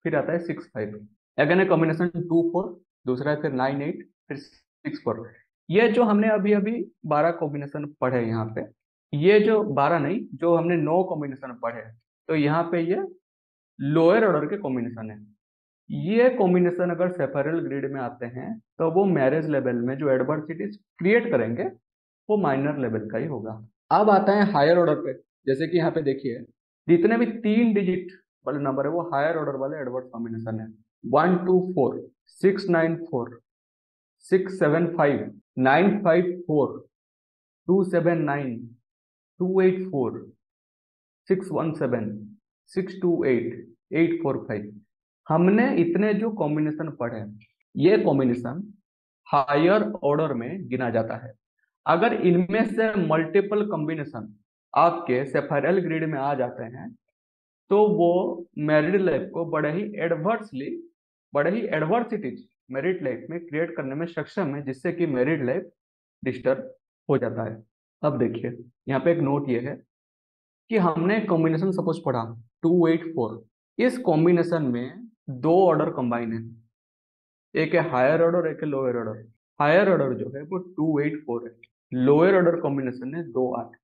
फिर आता है 6 5। अगेन है कॉम्बिनेशन 2 4, दूसरा है फिर 9 8, फिर 6 4। ये जो हमने अभी अभी 12 कॉम्बिनेशन पढ़े यहाँ पे, ये जो 12 नहीं, जो हमने 9 कॉम्बिनेशन पढ़े, तो यहाँ पे ये लोअर ऑर्डर के कॉम्बिनेशन है। ये कॉम्बिनेशन अगर सेपरेबल ग्रिड में आते हैं तो वो मैरिज लेवल में जो एडवर्सिटीज क्रिएट करेंगे वो माइनर लेवल का ही होगा। अब आता है हायर ऑर्डर पे। जैसे कि यहाँ पे देखिए, जितने भी 3 डिजिट वाले नंबर है वो हायर ऑर्डर वाले एडवर्स कॉम्बिनेशन है। 1 2 4, 6 9 4, 6 7 5, 9 5 4, 2 7 9, 2 8 4, 6 1 7, 6 2 8, 8 4 5। हमने इतने जो कॉम्बिनेशन पढ़े, ये कॉम्बिनेशन हायर ऑर्डर में गिना जाता है। अगर इनमें से मल्टीपल कॉम्बिनेशन आपके सेफरल ग्रिड में आ जाते हैं तो वो मैरिड लाइफ को बड़े ही एडवर्सिटीज मैरिड लाइफ में क्रिएट करने में सक्षम है, जिससे कि मैरिड लाइफ डिस्टर्ब हो जाता है। अब देखिए, यहाँ पे एक नोट ये है कि हमने कॉम्बिनेशन सपोज पढ़ा 2 8 4। इस कॉम्बिनेशन में 2 ऑर्डर कंबाइन है, एक है हायर ऑर्डर, एक है लोअर ऑर्डर। हायर ऑर्डर जो है वो 2 8 4 है, लोअर ऑर्डर कॉम्बिनेशन है 2 8।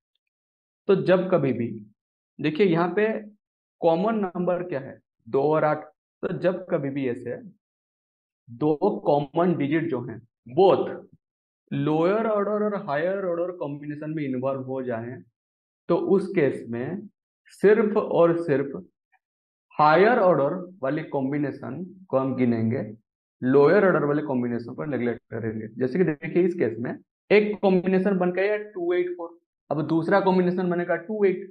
तो जब कभी भी देखिए, यहाँ पे कॉमन नंबर क्या है? 2 और 8। तो जब कभी भी ऐसे दो कॉमन डिजिट जो हैं बोथ लोअर ऑर्डर और हायर ऑर्डर कॉम्बिनेशन में इन्वॉल्व हो जाएं, तो उस केस में सिर्फ और सिर्फ हायर ऑर्डर वाली कॉम्बिनेशन को हम गिनेंगे, लोअर ऑर्डर वाले कॉम्बिनेशन को नेग्लेक्ट करेंगे। जैसे कि देखिए इस केस में एक कॉम्बिनेशन बन गया 284, अब दूसरा कॉम्बिनेशन बनेगा 28।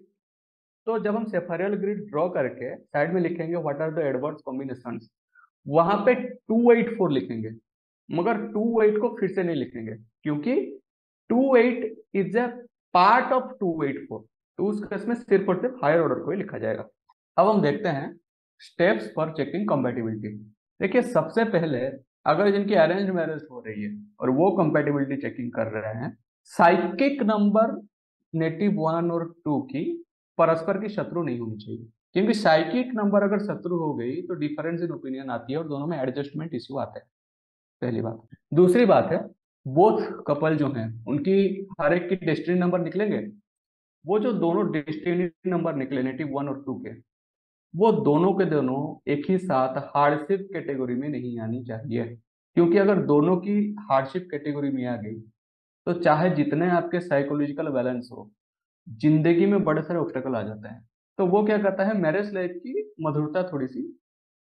तो जब हम सेफरियल ग्रिड ड्रॉ करके साइड में लिखेंगे what are the adverse combinations, वहां पे 284 लिखेंगे, मगर 28 को फिर से नहीं लिखेंगे, क्योंकि 28 इज ए पार्ट ऑफ 284। तो उस केस में सिर्फ और सिर्फ हायर ऑर्डर को ही लिखा जाएगा। अब हम देखते हैं स्टेप्स फॉर चेकिंग कंपैटिबिलिटी। देखिए सबसे पहले, अगर जिनकी अरेंज मैरिज हो रही है और वो कंपैटिबिलिटी चेकिंग कर रहे हैं, साइकिक नंबर नेटिव 1 और 2 की परस्पर की शत्रु नहीं होनी चाहिए, क्योंकि साइकिक नंबर अगर शत्रु हो गई तो डिफरेंस इन ओपिनियन आती है और दोनों में एडजस्टमेंट इश्यू आते हैं। पहली बात। दूसरी बात है, बोथ कपल जो हैं उनकी हर एक की डेस्टिनी नंबर निकलेंगे, वो जो दोनों डेस्टिनी नंबर निकले नेटिव 1 और 2 के, वो दोनों के दोनों एक ही साथ हार्डशिप कैटेगरी में नहीं आनी चाहिए। क्योंकि अगर दोनों की हार्डशिप कैटेगरी में आ गई तो चाहे जितने आपके साइकोलॉजिकल बैलेंस हो, जिंदगी में बड़े सारे ऑब्स्टेकल आ जाते हैं। तो वो क्या करता है, मैरिज लाइफ की मधुरता थोड़ी सी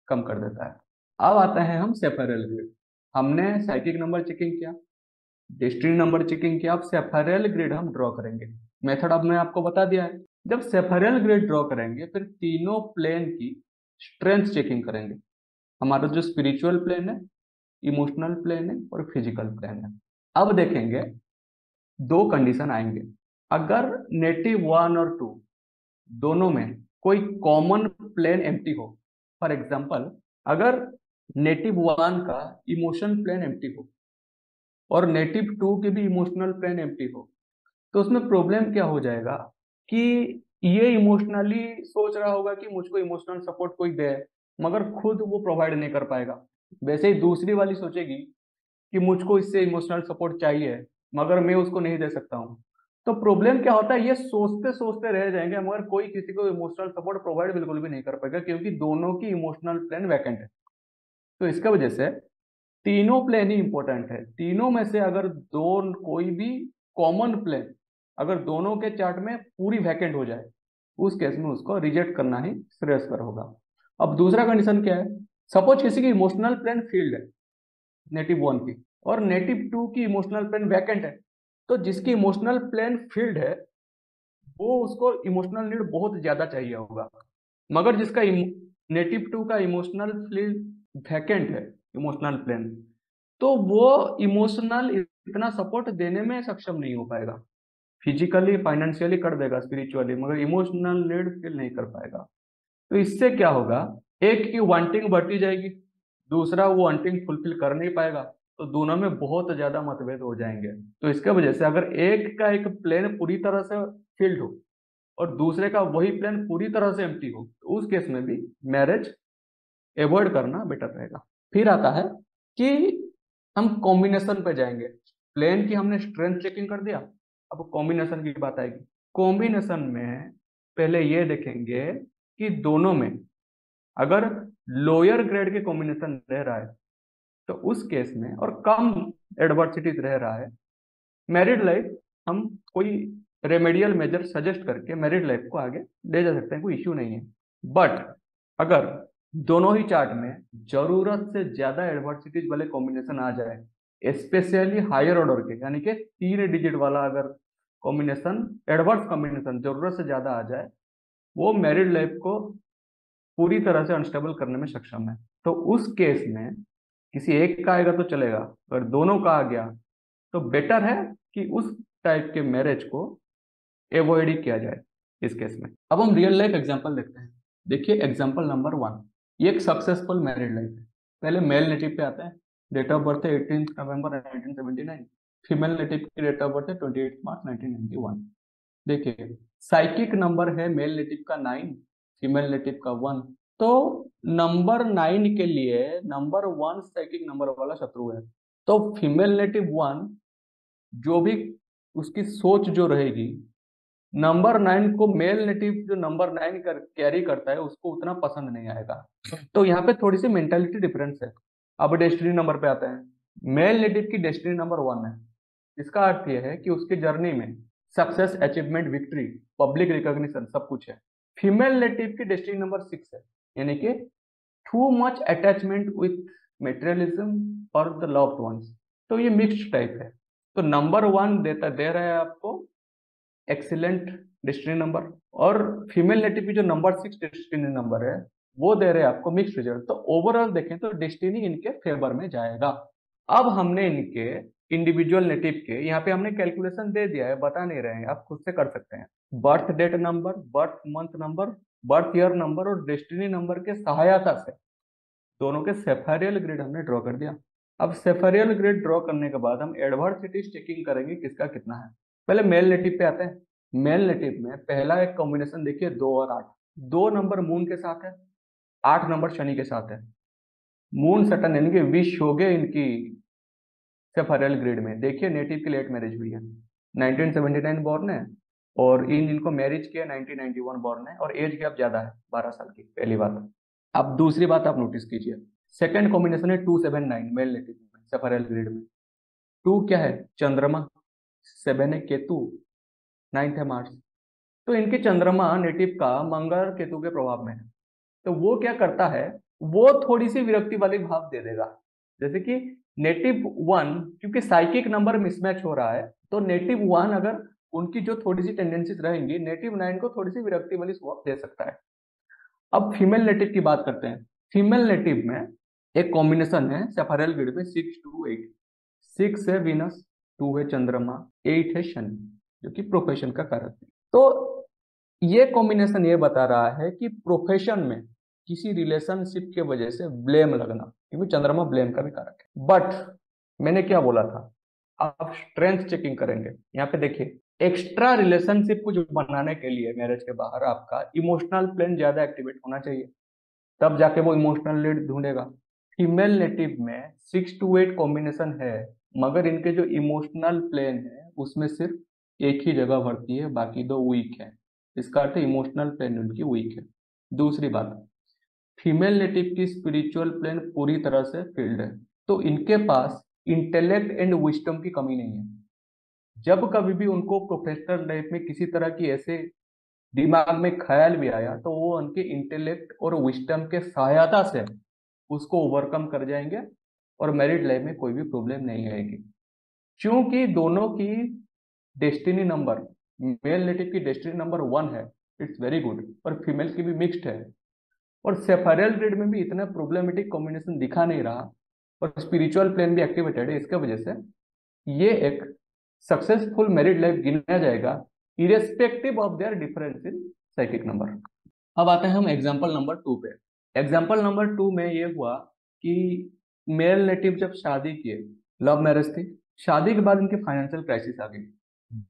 कम कर देता है। अब आते हैं हम सेफरल ग्रिड। हमने साइकिक नंबर चेकिंग किया, डेस्टिनी नंबर चेकिंग किया, अब सेफरल ग्रिड हम ड्रॉ करेंगे। मेथड अब मैं आपको बता दिया है। जब सेफरल ग्रिड ड्रॉ करेंगे फिर तीनों प्लेन की स्ट्रेंथ चेकिंग करेंगे। हमारा जो स्पिरिचुअल प्लेन है, इमोशनल प्लेन है और फिजिकल प्लेन है। अब देखेंगे दो कंडीशन आएंगे। अगर नेटिव 1 और 2 दोनों में कोई कॉमन प्लेन एम्प्टी हो, फॉर एग्जाम्पल अगर नेटिव 1 का इमोशन प्लेन एम्प्टी हो और नेटिव 2 के भी इमोशनल प्लेन एम्प्टी हो, तो उसमें प्रॉब्लम क्या हो जाएगा कि ये इमोशनली सोच रहा होगा कि मुझको इमोशनल सपोर्ट कोई दे, मगर खुद वो प्रोवाइड नहीं कर पाएगा। वैसे ही दूसरी वाली सोचेगी कि मुझको इससे इमोशनल सपोर्ट चाहिए, मगर मैं उसको नहीं दे सकता हूँ। तो प्रॉब्लम क्या होता है, ये सोचते सोचते रह जाएंगे मगर कोई किसी को इमोशनल सपोर्ट प्रोवाइड बिल्कुल भी नहीं कर पाएगा, क्योंकि दोनों की इमोशनल प्लेन वैकेंट है। तो इसका वजह से तीनों प्लेन ही इंपॉर्टेंट है। तीनों में से अगर दो कोई भी कॉमन प्लेन अगर दोनों के चार्ट में पूरी वैकेंट हो जाए, उस केस में उसको रिजेक्ट करना ही श्रेयस्कर होगा। अब दूसरा कंडीशन क्या है, सपोज किसी की इमोशनल प्लेन फील्ड है नेटिव 1 की और नेटिव 2 की इमोशनल प्लेन वैकेंट है। तो जिसकी इमोशनल प्लेन फील्ड है वो उसको इमोशनल नीड बहुत ज्यादा चाहिए होगा, मगर जिसका नेटिव 2 का इमोशनल फील्ड वैकेंट है, इमोशनल प्लेन, तो वो इमोशनल इतना सपोर्ट देने में सक्षम नहीं हो पाएगा। फिजिकली फाइनेंशियली कर देगा, स्पिरिचुअली, मगर इमोशनल नीड फील नहीं कर पाएगा। तो इससे क्या होगा, एक की वांटिंग बढ़ती जाएगी, दूसरा वो वांटिंग फुलफिल कर नहीं पाएगा, तो दोनों में बहुत ज्यादा मतभेद हो जाएंगे। तो इसके वजह से अगर एक का एक प्लेन पूरी तरह से फिल्ड हो और दूसरे का वही प्लेन पूरी तरह से एम्प्टी हो, तो उस केस में भी मैरिज एवॉइड करना बेटर रहेगा। फिर आता है कि हम कॉम्बिनेशन पे जाएंगे। प्लेन की हमने स्ट्रेंथ चेकिंग कर दिया, अब कॉम्बिनेशन की बात आएगी। कॉम्बिनेशन में पहले ये देखेंगे कि दोनों में अगर लोअर ग्रेड के कॉम्बिनेशन रह रहा है तो उस केस में, और कम एडवर्सिटीज रह रहा है, मैरिड लाइफ हम कोई रेमेडियल मेजर सजेस्ट करके मैरिड लाइफ को आगे ले जा सकते हैं, कोई इश्यू नहीं है। बट अगर दोनों ही चार्ट में जरूरत से ज्यादा एडवर्सिटीज वाले कॉम्बिनेशन आ जाए, स्पेशली हायर ऑर्डर के, यानी कि 3 डिजिट वाला अगर कॉम्बिनेशन, एडवर्स कॉम्बिनेशन जरूरत से ज्यादा आ जाए, वो मैरिड लाइफ को पूरी तरह से अनस्टेबल करने में सक्षम है। तो उस केस में किसी एक का आएगा तो चलेगा, अगर दोनों का आ गया तो बेटर है कि उस टाइप के मैरिज को एवॉइड ही किया जाए इस केस में। अब हम रियल लाइफ एग्जांपल देखते हैं। देखिए एग्जांपल नंबर 1, ये एक सक्सेसफुल मैरिड लाइफ है। पहले मेल नेटिव पे आते हैं। डेट ऑफ बर्थ है 18 नवंबर 1979। फीमेल नेटिव की डेट ऑफ बर्थ है 28 मार्च 1991। देखिए साइकिक नंबर है मेल नेटिव का 9, फीमेल नेटिव का 1। तो नंबर 9 के लिए नंबर 1 साइकिक नंबर वाला शत्रु है। तो फीमेल नेटिव 1 जो भी उसकी सोच जो रहेगी, नंबर 9 को मेल नेटिव जो नंबर 9 कैरी करता है उसको उतना पसंद नहीं आएगा। तो यहाँ पे थोड़ी सी मेंटालिटी डिफरेंस है। अब डेस्टिनी नंबर पे आते हैं। मेल नेटिव की डेस्टिनी नंबर 1 है। इसका अर्थ यह है कि उसकी जर्नी में success, achievement, victory, public recognition सब कुछ है। फीमेल नेटिव की डेस्टिनी नंबर 6 है, यानी कि too much attachment with materialism और द लव्ड वंस। तो ये मिक्स्ड टाइप है। तो नंबर 1 दे रहा है आपको एक्सीलेंट डेस्टिनी नंबर, और फीमेल नेटिव की जो नंबर 6 डेस्टिनी नंबर है वो दे रहे हैं आपको मिक्स्ड रिजल्ट। तो ओवरऑल देखें तो डेस्टिनी इनके फेवर में जाएगा। अब हमने इनके इंडिविजुअल नेटिव के यहाँ पे हमने कैलकुलेशन दे दिया है, बता नहीं रहे हैं, आप खुद से कर सकते हैं। Birth date number, birth month number, birth year number और डेस्टिनी नंबर के सहायता से दोनों के सेफेरियल ग्रिड हमने ड्रॉ कर दिया। अब सेफेरियल ग्रिड ड्रॉ करने के बाद हम एडवर्सिटीज चेकिंग करेंगे किसका कितना है। पहले मेल नेटिव पे आते हैं। मेल नेटिव में पहला एक कॉम्बिनेशन देखिए, 2 और 8। 2 नंबर मून के साथ है, 8 नंबर शनि के साथ है। मून सटन यानी कि विश हो गए इनकी सेफेरियल ग्रिड में। देखिए नेटिव की लेट मैरिज हुई है, 1979 बॉर्न है, और इनको मैरिज किया 1991 बॉर्न है, और एज गैप ज्यादा है 12 साल की, पहली बात। अब दूसरी बात आप नोटिस कीजिए, सेकंड कॉम्बिनेशन है 279 मेल नेटिव में सेफेरियल ग्रिड में। 2 क्या है? चंद्रमा। 7 है केतु, 9th है मार्स। तो इनके चंद्रमा नेटिव का मंगल केतु के प्रभाव में है। तो वो क्या करता है, वो थोड़ी सी विरक्ति वाली भाव दे देगा। जैसे कि नेटिव 1, क्योंकि साइकिक नंबर मिसमैच हो रहा है, तो नेटिव 1 अगर उनकी जो थोड़ी सी टेंडेंसीज रहेंगी, नेटिव 9 को थोड़ी सी विरक्ति वाली स्वभाव दे सकता है। अब फीमेल नेटिव की बात करते हैं। फीमेल नेटिव में एक कॉम्बिनेशन है सेफेरियल ग्रिड में 6, 2, 8। 6 है वीनस, 2 है चंद्रमा, 8 है शनि, जो कि प्रोफेशन का कारक है। तो ये कॉम्बिनेशन ये बता रहा है कि प्रोफेशन में किसी रिलेशनशिप के वजह से ब्लेम लगना, क्योंकि चंद्रमा ब्लेम का भी कारक है। बट मैंने क्या बोला था, आप स्ट्रेंथ चेकिंग करेंगे। यहाँ पे देखिए, एक्स्ट्रा रिलेशनशिप कुछ बनाने के लिए मैरिज के बाहर आपका इमोशनल प्लेन ज्यादा एक्टिवेट होना चाहिए, तब जाके वो इमोशनल लीड ढूंढेगा। फीमेल नेटिव में 6, 2, 8 कॉम्बिनेशन है, मगर इनके जो इमोशनल प्लेन है उसमें सिर्फ एक ही जगह भरती है, बाकी दो वीक है। इसका अर्थ इमोशनल प्लेन उनकी वीक है। दूसरी बात, फीमेल नेटिव की स्पिरिचुअल प्लेन पूरी तरह से फील्ड है, तो इनके पास इंटेलेक्ट एंड विजडम की कमी नहीं है। जब कभी भी उनको प्रोफेशनल लाइफ में किसी तरह की ऐसे दिमाग में ख्याल भी आया, तो वो उनके इंटेलेक्ट और विजडम के सहायता से उसको ओवरकम कर जाएंगे, और मैरिड लाइफ में कोई भी प्रॉब्लम नहीं आएगी। क्योंकि दोनों की डेस्टिनी नंबर, मेल नेटिव की डेस्टिनी नंबर 1 है, इट्स वेरी गुड, और फीमेल की भी मिक्स्ड है, और सेफेरियल ग्रिड में भी इतना प्रॉब्लमेटिक कॉम्बिनेशन दिखा नहीं रहा, और स्पिरिचुअल प्लेन भी एक्टिवेटेड है। इसके वजह से ये एक सक्सेसफुल मैरिड लाइफ गिना जाएगा, irrespective of their difference in psychic number. अब आते हैं हम एग्जाम्पल नंबर 2 पे। एग्जाम्पल नंबर 2 में ये हुआ कि मेल नेटिव जब शादी किए, लव मैरिज थी, शादी के बाद इनके फाइनेंशियल क्राइसिस आ गई,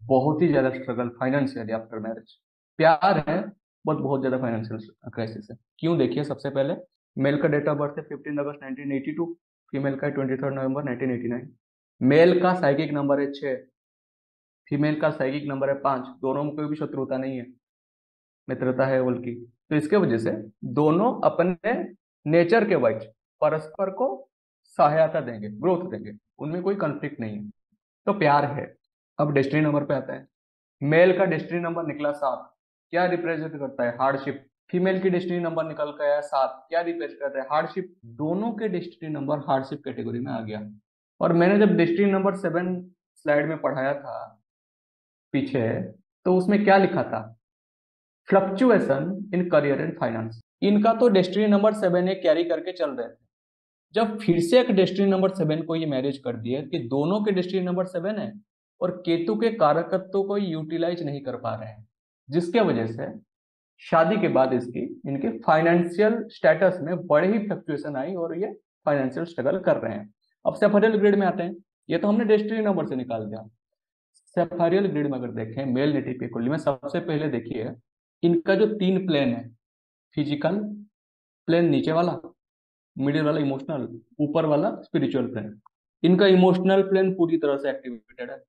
बहुत ही ज्यादा स्ट्रगल फाइनेंशियली आफ्टर मैरिज। प्यार है बट बहुत ज्यादा फाइनेंशियल क्राइसिस है। क्यों? देखिए, सबसे पहले मेल का डेट ऑफ बर्थ है 15 अगस्त 1982, फीमेल का 23 नवंबर 1989। मेल का साइकिक नंबर है 6, फीमेल का साइकिक नंबर है 5। दोनों में कोई भी शत्रुता नहीं है, मित्रता है बल्कि। तो इसके वजह से दोनों अपने नेचर के वाइज परस्पर को सहायता देंगे, ग्रोथ देंगे, उनमें कोई कंफ्लिक्ट नहीं है, तो प्यार है। अब डेस्टिनी नंबर पे आता है। मेल का डेस्टिनी नंबर निकला 7, क्या रिप्रेजेंट करता है? हार्डशिप। फीमेल की डेस्टिनी नंबर निकल के आया 7, क्या रिप्रेजेंट करता है? हार्डशिप। दोनों के डेस्टिनी नंबर हार्डशिप कैटेगरी में आ गया। और मैंने जब डेस्टिनी नंबर 7 स्लाइड में पढ़ाया था पीछे, तो उसमें क्या लिखा था? Fluctuation in career and finance. इनका तो डेस्टिनी नंबर 7 ये कैरी करके चल रहे थे। जब फिर से एक डेस्टिनी नंबर 7 को ये मैरिज कर दिया कि दोनों के डेस्टिनी नंबर 7 है, और केतु के कारकत्व को यूटिलाइज नहीं कर पा रहे हैं, जिसके वजह से शादी के बाद इसकी इनके फाइनेंशियल स्टेटस में बड़े ही फ्लक्चुएशन आई, और ये फाइनेंशियल स्ट्रगल कर रहे हैं। अब सेफेरियल ग्रिड में आते हैं। ये तो हमने डेस्टिनी नंबर से निकाल दिया। सेफेरियल ग्रिड में अगर देखें मेल नेटिव की कुंडली में, सबसे पहले देखिए इनका जो 3 प्लेन है, फिजिकल प्लेन नीचे वाला, मिडिल वाला इमोशनल, ऊपर वाला स्पिरिचुअल प्लेन। इनका इमोशनल प्लेन पूरी तरह से एक्टिवेटेड है,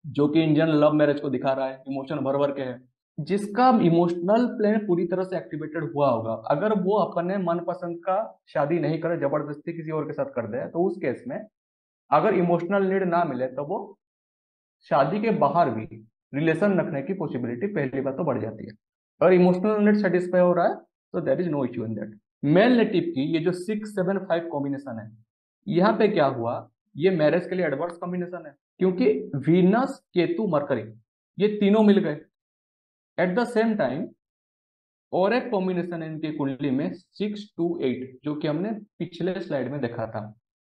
जो कि इंडियन लव मैरिज को दिखा रहा है, इमोशन भर भर के है। जिसका इमोशनल प्लेन पूरी तरह से एक्टिवेटेड हुआ होगा। अगर वो अपने मनपसंद का शादी नहीं करे, जबरदस्ती किसी और के साथ कर दे, तो उस केस में अगर इमोशनल नीड ना मिले तो वो शादी के बाहर भी रिलेशन रखने की पॉसिबिलिटी पहली बात तो बढ़ जाती है। अगर इमोशनल नीड सेटिस्फाई हो रहा है तो there is no issue in that. Male native की ये जो 6 7 5 कॉम्बिनेशन है, यहाँ पे क्या हुआ, ये मैरिज के लिए एडवर्स कॉम्बिनेशन है, क्योंकि वीनस केतु मरकरी ये तीनों मिल गए। एट द सेम टाइम और एक कॉम्बिनेशन है इनकी कुंडली में 6 2 8, जो कि हमने पिछले स्लाइड में देखा था।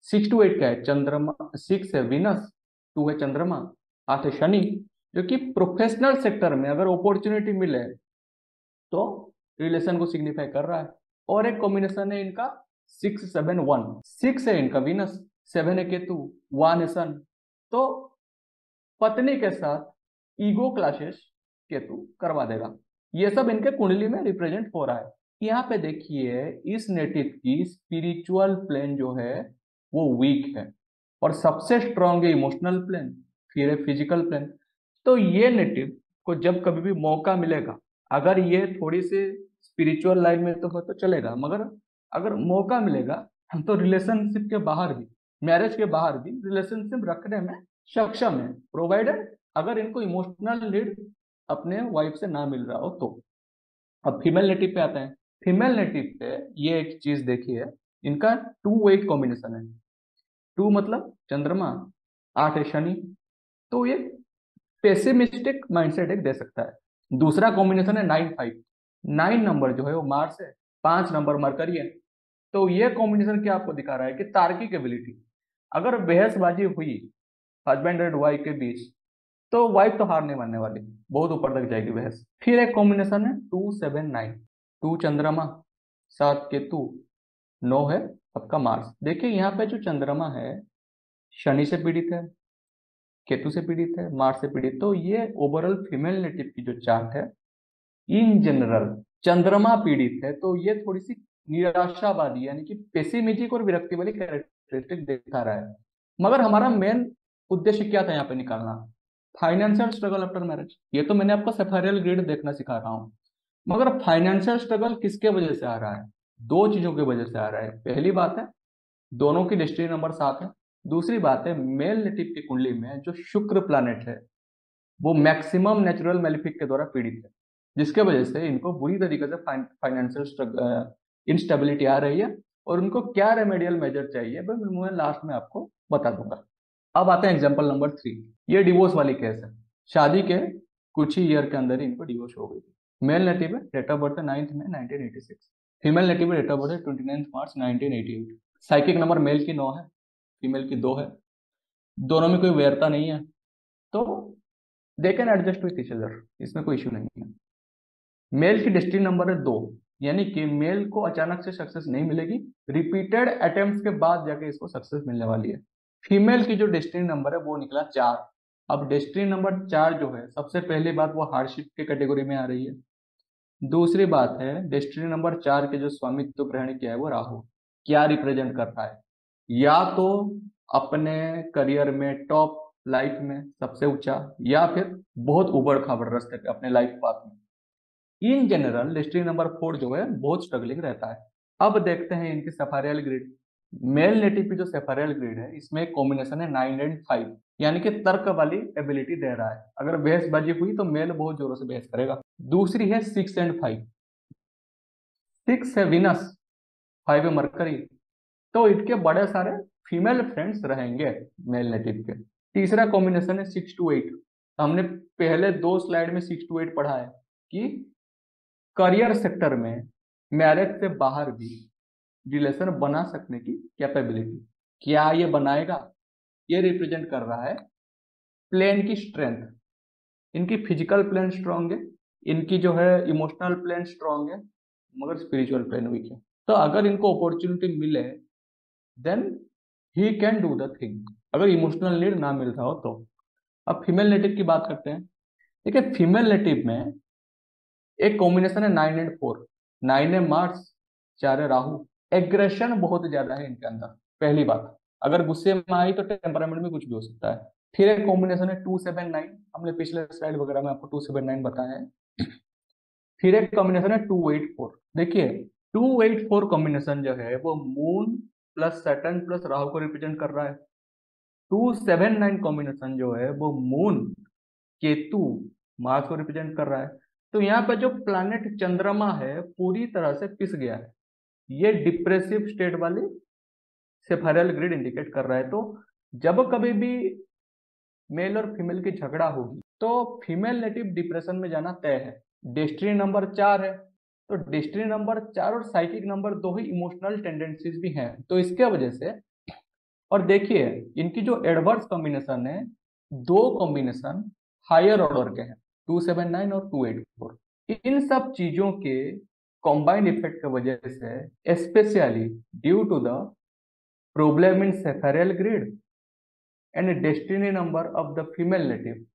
6 2 8 क्या है, चंद्रमा, 6 है विनस, 2 है चंद्रमा, 8 है शनि, जो कि प्रोफेशनल सेक्टर में अगर अपॉर्चुनिटी मिले तो रिलेशन को सिग्निफाई कर रहा है। और एक कॉम्बिनेशन है इनका 6 7 1, 6 है इनका विनस, 7 है केतु, 1 है सन। तो पत्नी के साथ ईगो क्लासेस केतु करवा देगा। ये सब इनके कुंडली में रिप्रेजेंट हो रहा है। यहाँ पे देखिए इस नेटिव की स्पिरिचुअल प्लेन जो है वो वीक है, और सबसे स्ट्रांग है इमोशनल प्लेन, फिर है फिजिकल प्लेन। तो ये नेटिव को जब कभी भी मौका मिलेगा, अगर ये थोड़ी सी स्पिरिचुअल लाइन में तो चलेगा, मगर अगर मौका मिलेगा तो रिलेशनशिप के बाहर भी, मैरिज के बाहर भी रिलेशनशिप रखने में सक्षम है, प्रोवाइडेड अगर इनको इमोशनल नीड अपने वाइफ से ना मिल रहा हो तो। अब फीमेल नेटिव पे आते हैं। फीमेल नेटिव पे ये एक चीज देखिए, इनका 2 8 कॉम्बिनेशन है। 2 मतलब चंद्रमा, 8 है शनि, तो ये पेसिमिस्टिक माइंडसेट एक दे सकता है। दूसरा कॉम्बिनेशन है 9 5, 9 नंबर जो है वो मार्स है, 5 नंबर मरकरी है। तो ये कॉम्बिनेशन क्या आपको दिखा रहा है कि तार्किक एबिलिटी, अगर बहसबाजी हुई हस्बैंड एंड वाइफ के बीच तो वाइफ तो हार नहीं मानने वाली, बहुत ऊपर तक जाएगी बहस। फिर एक कॉम्बिनेशन है 2 7 9, 2 चंद्रमा, 7 केतु, 9 है आपका मार्स। देखिए यहाँ पे जो चंद्रमा है शनि से पीड़ित है, केतु से पीड़ित है, मार्स से पीड़ित, तो ये ओवरऑल फीमेल नेटिव की जो चार्ट है इन जनरल चंद्रमा पीड़ित है, तो ये थोड़ी सी निराशावादी यानी कि पेसिमिस्टिक और विरक्ति वाली कैरेक्टरिस्टिक दिखा रहा है। मगर हमारा मेन उद्देश्य क्या था यहाँ पे निकालना, फाइनेंशियल स्ट्रगल आफ्टर मैरिज। ये तो मैंने आपको सेफारियल ग्रिड देखना सिखा रहा हूँ, मगर फाइनेंशियल स्ट्रगल किसके वजह से आ रहा है, दो चीजों की वजह से आ रहा है। पहली बात है दोनों की डेस्टिनी नंबर 7 है। दूसरी बात है मेल नेटिव की कुंडली में जो शुक्र प्लैनेट है वो मैक्सिमम नेचुरल मेलिफिक के द्वारा पीड़ित है, जिसके वजह से इनको बुरी तरीके से फाइनेंशियल इंस्टेबिलिटी आ रही है। और उनको क्या रेमेडियल मेजर चाहिए बस मैं लास्ट में आपको बता दूंगा। अब आते हैं एग्जांपल नंबर 3। ये डिवोर्स वाली केस है, शादी के कुछ ही ईयर के अंदर ही इनको डिवोर्स हो गई थी। मेल नेटिव है, डेट ऑफ बर्थ है 9 मई 1986। फीमेल नेटिव है, डेट ऑफ बर्थ है 29 मार्च 1988। साइकिक नंबर मेल की 9 है, फीमेल की 2 है, दोनों में कोई वैरता नहीं है, तो they can adjust with each other, इसमें कोई इश्यू नहीं है। मेल की डेस्टिनी नंबर है 2, यानी कि मेल को अचानक से सक्सेस नहीं मिलेगी, रिपीटेड अटेम्प्ट्स के बाद जाके इसको सक्सेस मिलने वाली है। फीमेल की जो डेस्टिनी नंबर है वो निकला 4। अब डेस्टिनी नंबर 4 जो है, सबसे पहली बात वो हार्डशिप के कैटेगरी में आ रही है। दूसरी बात है डेस्टिनी नंबर 4 के जो स्वामित्व ग्रहण किया है वो राहु, क्या रिप्रेजेंट कर रहा है, या तो अपने करियर में टॉप, लाइफ में सबसे ऊंचा, या फिर बहुत उबड़ खाबड़ रास्ते पे अपने लाइफ पाथ में। इन जनरल डिस्ट्रिक्ट नंबर 4 जो है बहुत स्ट्रगलिंग रहता है। अब देखते हैं इनकी सेफारियल ग्रिड। मेल नेटिव की जो सेफारियल ग्रिड है इसमें एक कॉम्बिनेशन है 9 एंड 5, यानी कि तर्क वाली एबिलिटी दे रहा है। अगर बहसबाजी हुई तो मेल बहुत जोरों से बहस करेगा। दूसरी है 6 एंड 5, 6 है विनस, 5 है मरकरी, तो इनके बड़े सारे फीमेल फ्रेंड्स रहेंगे मेल नेटिव के। तीसरा कॉम्बिनेशन है 6 to 8। हमने पहले 2 स्लाइड में 6 to 8 पढ़ा है कि करियर सेक्टर में मैरिज से बाहर भी रिलेशन बना सकने की कैपेबिलिटी, क्या ये बनाएगा, ये रिप्रेजेंट कर रहा है प्लेन की स्ट्रेंथ। इनकी फिजिकल प्लेन स्ट्रांग है, इनकी जो है इमोशनल प्लेन स्ट्रांग है, मगर स्पिरिचुअल प्लेन वीक है। तो अगर इनको अपॉर्चुनिटी मिले then he can do the thing, अगर इमोशनल नीड ना मिल रहा हो तो। अब फीमेल नेटिव की बात करते हैं। देखिए फीमेल नेटिव में एक कॉम्बिनेशन है 9 एंड 4, 9 है मार्स, 4 है राहु। एग्रेशन बहुत ज्यादा है इनके अंदर, पहली बात, अगर गुस्से में आई तो टेम्परामेंट में कुछ भी हो सकता है। फिर एक कॉम्बिनेशन है 2 7 9, हमने पिछले स्लाइड वगैरह में आपको 2 7 9 बताया है। फिर एक कॉम्बिनेशन है 284। देखिए 284 कॉम्बिनेशन जो है वो moon plus Saturn plus Rahu को रिप्रेजेंट कर रहा है। 279 कॉम्बिनेशन जो है वो मून केतु मार्स को रिप्रेजेंट कर रहा है। तो यहाँ पे जो प्लैनेट चंद्रमा है पूरी तरह से पिस गया है। ये डिप्रेसिव स्टेट वाली सेफेरल ग्रिड इंडिकेट कर रहा है। तो जब कभी भी मेल और फीमेल की झगड़ा होगी तो फीमेल नेटिव डिप्रेशन में जाना तय है। डेस्टिनी नंबर 4 है, तो डेस्टिनी नंबर 4 और साइकिक नंबर 2 ही इमोशनल टेंडेंसीज भी हैं, तो इसके वजह से। और देखिए इनकी जो एडवर्स कॉम्बिनेशन है, दो कॉम्बिनेशन हायर ऑर्डर के हैं, 279 और 284। इन सब चीजों के कॉम्बाइंड इफेक्ट की वजह से, specially due to the problem in sephiral grid and destiny number of the female native,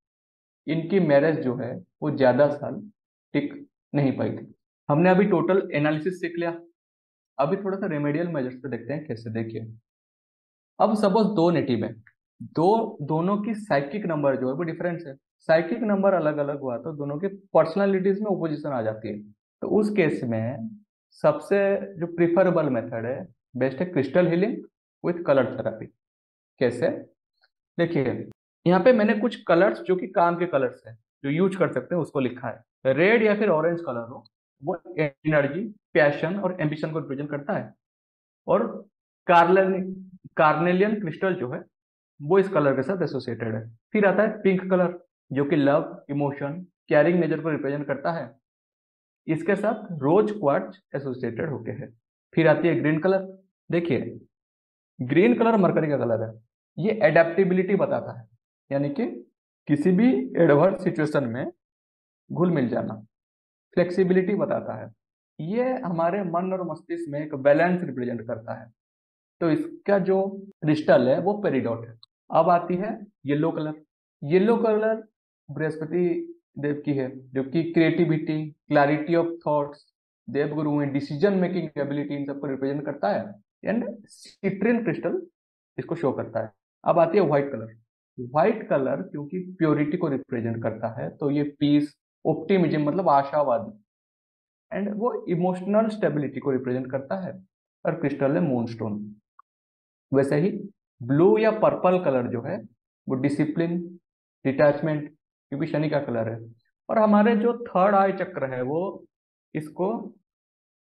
इनकी मैरिज जो है वो ज्यादा साल टिक नहीं पाई थी। हमने अभी टोटल एनालिसिस सीख लिया। अभी थोड़ा सा रेमेडियल मेजर्स पे देखते हैं कैसे। देखिए अब सपोज दो नेटिव है, दोनों की साइकिक नंबर जो है वो डिफरेंस है। साइकिक नंबर अलग अलग हुआ तो दोनों के पर्सनालिटीज में ओपोजिशन आ जाती है। तो उस केस में सबसे जो प्रिफरेबल मेथड है, बेस्ट है crystal healing with colour therapy. कैसे? देखिए यहाँ पे मैंने कुछ कलर्स जो कि काम के कलर्स हैं जो यूज कर सकते हैं उसको लिखा है। रेड या फिर ऑरेंज कलर हो, वो एनर्जी, पैशन और एम्बिशन को रिप्रेजेंट करता है। और कार्नेलियन क्रिस्टल जो है वो इस कलर के साथ एसोसिएटेड है। फिर आता है पिंक कलर जो कि लव, इमोशन, कैरिंग नेचर को रिप्रेजेंट करता है। इसके साथ रोज क्वार्ट्ज एसोसिएटेड होके है। फिर आती है ग्रीन कलर। देखिए ग्रीन कलर मरकरी का कलर है, ये एडेप्टेबिलिटी बताता है, यानी कि किसी भी एडवर्स सिचुएशन में घुल मिल जाना। फ्लेक्सिबिलिटी बताता है, ये हमारे मन और मस्तिष्क में एक बैलेंस रिप्रेजेंट करता है। तो इसका जो क्रिस्टल है वो पेरिडोट है। अब आती है yellow colour. Yellow colour Brihaspati Dev की है, जो कि creativity, clarity of thoughts, Devguru है, डिसीजन मेकिंग एबिलिटी, इन सबको रिप्रेजेंट करता है। एंड सिट्रिन क्रिस्टल इसको शो करता है। अब आती है व्हाइट कलर। व्हाइट कलर क्योंकि प्योरिटी को रिप्रेजेंट करता है, तो ये पीस, ऑप्टिमिज्म मतलब आशावादी, एंड वो इमोशनल स्टेबिलिटी को रिप्रेजेंट करता है। और क्रिस्टल है मूनस्टोन। वैसे ही ब्लू या पर्पल कलर जो है वो डिसिप्लिन, डिटैचमेंट, क्योंकि शनि का कलर है। और हमारे जो थर्ड आई चक्र है वो, इसको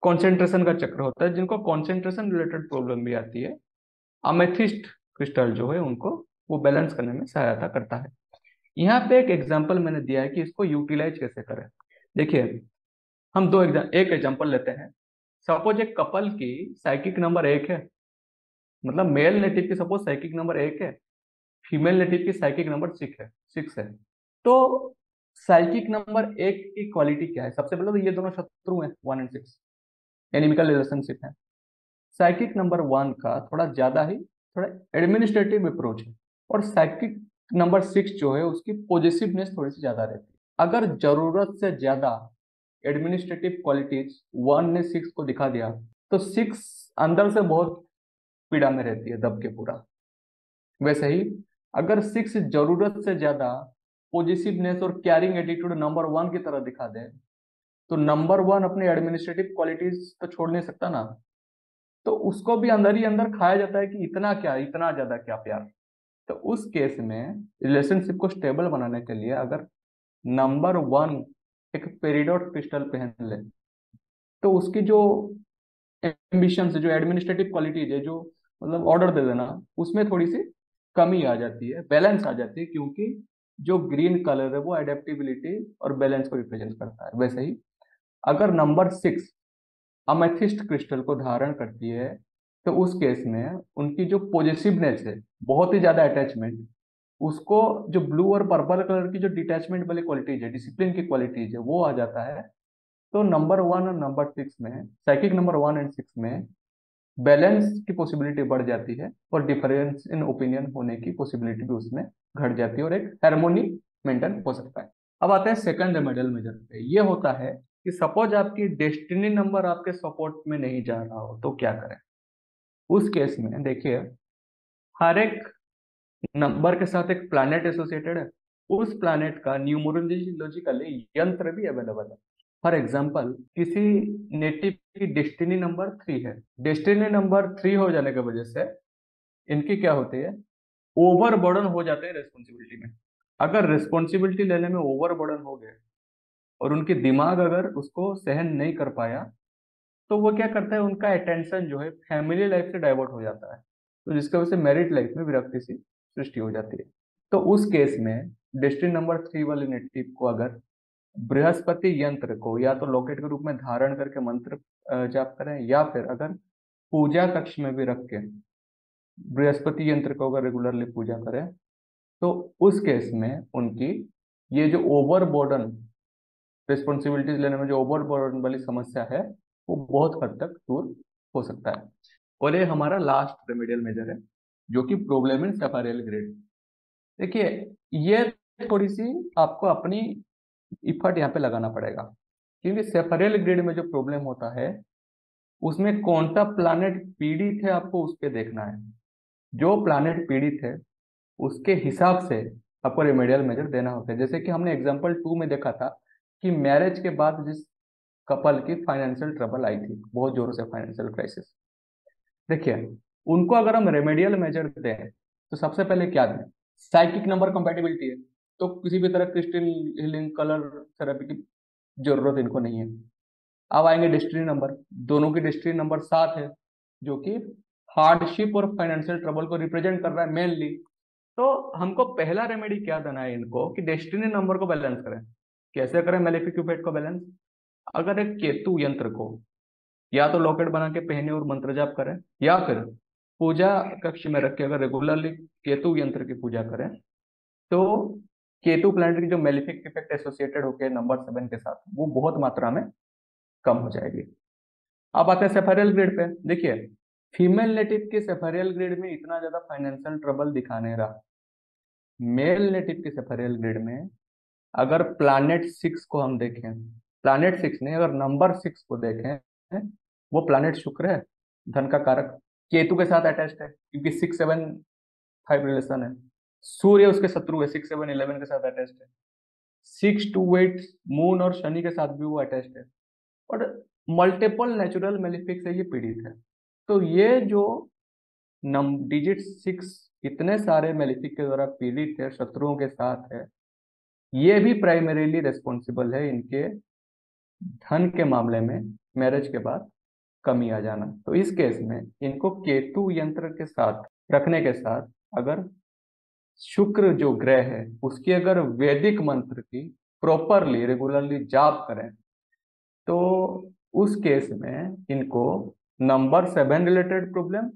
कंसंट्रेशन का चक्र होता है। जिनको कंसंट्रेशन रिलेटेड प्रॉब्लम भी आती है, अमेथिस्ट क्रिस्टल जो है उनको वो बैलेंस करने में सहायता करता है। यहाँ पे एक एग्जांपल मैंने दिया है कि इसको यूटिलाइज कैसे करें। देखिए हम एक एग्जांपल लेते हैं। सपोज एक कपल की साइकिक नंबर 1 है, मतलब मेल नेटिव की सपोज साइकिक नंबर 1 है, फीमेल नेटिव की साइकिक नंबर 6 है। तो साइकिक नंबर 1 की क्वालिटी क्या है? सबसे पहले तो ये दोनों शत्रु हैं, 1 और 6, एनिमिकल रिलेशनशिप है। साइकिक नंबर 1 का थोड़ा ज्यादा ही थोड़ा एडमिनिस्ट्रेटिव अप्रोच है, और साइकिक नंबर 6 जो है उसकी पॉजिटिवनेस थोड़ी सी ज्यादा रहती है। अगर जरूरत से ज्यादा एडमिनिस्ट्रेटिव क्वालिटीज 1 ने 6 को दिखा दिया तो 6 अंदर से बहुत पीड़ा में रहती है, दब के पूरा। वैसे ही अगर 6 जरूरत से ज्यादा पॉजिटिवनेस और कैरिंग एटीट्यूड नंबर 1 की तरह दिखा दे तो नंबर 1 अपनी एडमिनिस्ट्रेटिव क्वालिटीज तो छोड़ नहीं सकता ना। तो उसको भी अंदर ही अंदर खाया जाता है कि इतना क्या, इतना ज्यादा क्या प्यार। तो उस केस में रिलेशनशिप को स्टेबल बनाने के लिए अगर नंबर 1 एक पेरिडोट क्रिस्टल पहन ले तो उसकी जो एम्बिशन से, जो एडमिनिस्ट्रेटिव क्वालिटीज है, जो मतलब ऑर्डर दे देना, उसमें थोड़ी सी कमी आ जाती है, बैलेंस आ जाती है, क्योंकि जो ग्रीन कलर है वो एडेप्टेबिलिटी और बैलेंस को रिप्रेजेंट करता है। वैसे ही अगर नंबर 6 अमेथिस्ट क्रिस्टल को धारण करती है तो उस केस में उनकी जो पॉजिटिवनेस है, बहुत ही ज्यादा अटैचमेंट, उसको जो ब्लू और पर्पल कलर की जो डिटैचमेंट वाली क्वालिटीज है, डिसिप्लिन की क्वालिटीज है, वो आ जाता है। तो नंबर 1 और नंबर 6 में, साइकिक नंबर 1 और 6 में बैलेंस की पॉसिबिलिटी बढ़ जाती है, और डिफरेंस इन ओपिनियन होने की पॉसिबिलिटी भी उसमें घट जाती है, और एक हार्मोनी मेंटेन हो सकता है। अब आते हैं सेकंड रेमेडियल मेजर पे। ये होता है कि सपोज आपकी डेस्टिनी नंबर आपके सपोर्ट में नहीं जा रहा हो तो क्या करें। उस केस में देखिए हर एक नंबर के साथ एक प्लैनेट एसोसिएटेड है। उस प्लैनेट का न्यूमरोलॉजिकली यंत्र भी अवेलेबल है। फॉर एग्जाम्पल किसी नेटिव की डेस्टिनी नंबर 3 है। डेस्टिनी नंबर 3 हो जाने की वजह से इनकी क्या होती है, ओवरबर्डन हो जाते हैं रिस्पॉन्सिबिलिटी में। अगर रिस्पॉन्सिबिलिटी लेने में ओवरबर्डन हो गए और उनकी दिमाग अगर उसको सहन नहीं कर पाया, तो वो क्या करता है, उनका अटेंशन जो है फैमिली लाइफ से डाइवर्ट हो जाता है, तो जिसकी वजह से मैरिड लाइफ में विरक्ति सी सृष्टि हो जाती है। तो उस केस में डेस्टिनी नंबर 3 वाले नेटिव को अगर बृहस्पति यंत्र को या तो लॉकेट के रूप में धारण करके मंत्र जाप करें, या फिर अगर पूजा कक्ष में भी रख के बृहस्पति यंत्र को अगर रेगुलरली पूजा करें, तो उस केस में उनकी ये जो ओवरबर्डन, रिस्पॉन्सिबिलिटीज लेने में जो ओवरबर्डन वाली समस्या है, वो बहुत हद तक दूर हो सकता है। और ये हमारा लास्ट रेमेडियल मेजर है, जो कि प्रॉब्लम इन सेफारियल ग्रिड। देखिए, ये थोड़ी सी आपको अपनी इफर्ट यहाँ पे लगाना पड़ेगा, क्योंकि सेफारियल ग्रिड में जो प्रॉब्लम होता है उसमें कौन सा प्लानेट पीड़ित है आपको उस पे देखना है। जो प्लानेट पीड़ित है उसके हिसाब से आपको रेमेडियल मेजर देना होता है। जैसे कि हमने एग्जांपल 2 में देखा था कि मैरिज के बाद जिस कपल की फाइनेंशियल ट्रबल आई थी, बहुत जोरों से फाइनेंशियल क्राइसिस, देखिए उनको अगर हम रेमेडियल मेजर दें तो सबसे पहले क्या दें, साइकिक नंबर कंपैटिबिलिटी है, तो किसी भी तरह क्रिस्टल हीलिंग कलर थेरेपी की जरूरत इनको नहीं है। अब आएंगे डेस्टिनी नंबर, दोनों की डेस्टिनी नंबर 7 है, जो कि हार्डशिप और फाइनेंशियल ट्रबल को रिप्रेजेंट कर रहा है मेनली। तो हमको पहला रेमेडी क्या देना है इनको कि डेस्टिनी नंबर को बैलेंस करें। कैसे करें मेलेफिक इफेक्ट को बैलेंस? अगर एक केतु यंत्र को या तो लॉकेट बना के पहने और मंत्र जाप करें, या फिर पूजा कक्ष में रख के अगर रेगुलरली केतु यंत्र की पूजा करें, तो केतु प्लैनेट की जो मेलेफिक इफेक्ट एसोसिएटेड होकर नंबर 7 के साथ, वो बहुत मात्रा में कम हो जाएगी। अब आते हैं सेफेरियल ग्रिड पे। देखिए, फीमेल नेटिव के सेफेरियल ग्रिड में इतना ज्यादा फाइनेंशियल ट्रबल दिखा नहीं रहा। मेल नेटिव के सेफेरियल ग्रिड में अगर प्लैनेट 6 को हम देखें, प्लैनेट 6 नहीं, अगर नंबर 6 को देखें, वो प्लैनेट शुक्र है, धन का कारक, केतु के साथ अटैच्ड है क्योंकि 6-7-5 रिलेशन है। सूर्य उसके शत्रु है, 6-7-11 के साथ अटैच्ड है। 6-2-8 मून और शनि के साथ भी वो अटैच्ड है, और मल्टीपल नेचुरल मेलिफिक से ये पीड़ित है। तो ये जो डिजिट 6 इतने सारे मेलिफिक के द्वारा पीड़ित है, शत्रुओं के साथ है, ये भी प्राइमरीली रिस्पॉन्सिबल है इनके धन के मामले में मैरिज के बाद कमी आ जाना। तो इस केस में इनको केतु यंत्र के साथ रखने के साथ अगर शुक्र जो ग्रह है उसकी अगर वैदिक मंत्र की प्रॉपरली रेगुलरली जाप करें, तो उस केस में इनको नंबर 7 रिलेटेड प्रॉब्लम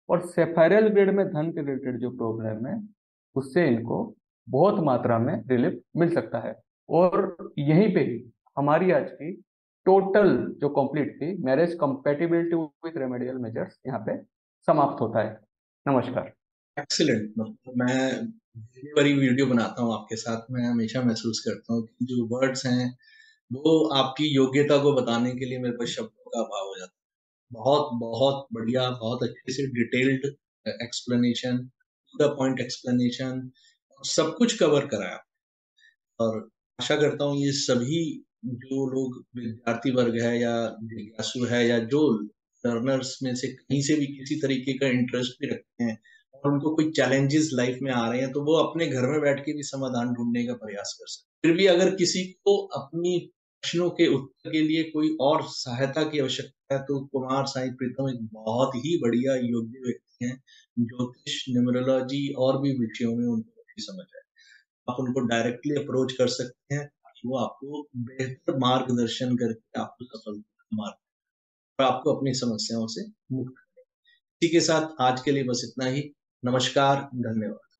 और सेफेरियल ग्रिड में धन के रिलेटेड जो प्रॉब्लम है, उससे इनको बहुत मात्रा में रिलीफ मिल सकता है। और यहीं पे ही हमारी आज की टोटल जो कंप्लीट थी marriage compatibility with remedial measures यहाँ पे समाप्त होता है। नमस्कार। एक्सीलेंट। मतलब मैं जितनी बारी वीडियो बनाता हूँ आपके साथ, मैं हमेशा महसूस करता हूँ कि जो वर्ड्स हैं वो आपकी योग्यता को बताने के लिए मेरे पास शब्दों का अभाव हो जाता है। बहुत बहुत बढ़िया, बहुत अच्छे से detailed explanation, to the point explanation, सब कुछ कवर कराया। और आशा करता हूँ ये सभी जो लोग विद्यार्थी वर्ग है या जिज्ञासु है या जो लर्नर्स में से कहीं से भी किसी तरीके का इंटरेस्ट भी रखते हैं और उनको कोई चैलेंजेस लाइफ में आ रहे हैं, तो वो अपने घर में बैठ के भी समाधान ढूंढने का प्रयास कर सकते हैं। फिर भी अगर किसी को अपनी प्रश्नों के उत्तर के लिए कोई और सहायता की आवश्यकता है, तो कुमार साई प्रीतम एक बहुत ही बढ़िया योग्य व्यक्ति हैं। ज्योतिष, न्यूमरोलॉजी और भी विषयों में उनको अच्छी समझ है। आप उनको डायरेक्टली अप्रोच कर सकते हैं ताकि वो आपको बेहतर मार्गदर्शन करके आपको सफलता का मार्ग और आपको अपनी समस्याओं से मुक्त करें। इसी के साथ आज के लिए बस इतना ही। नमस्कार, धन्यवाद।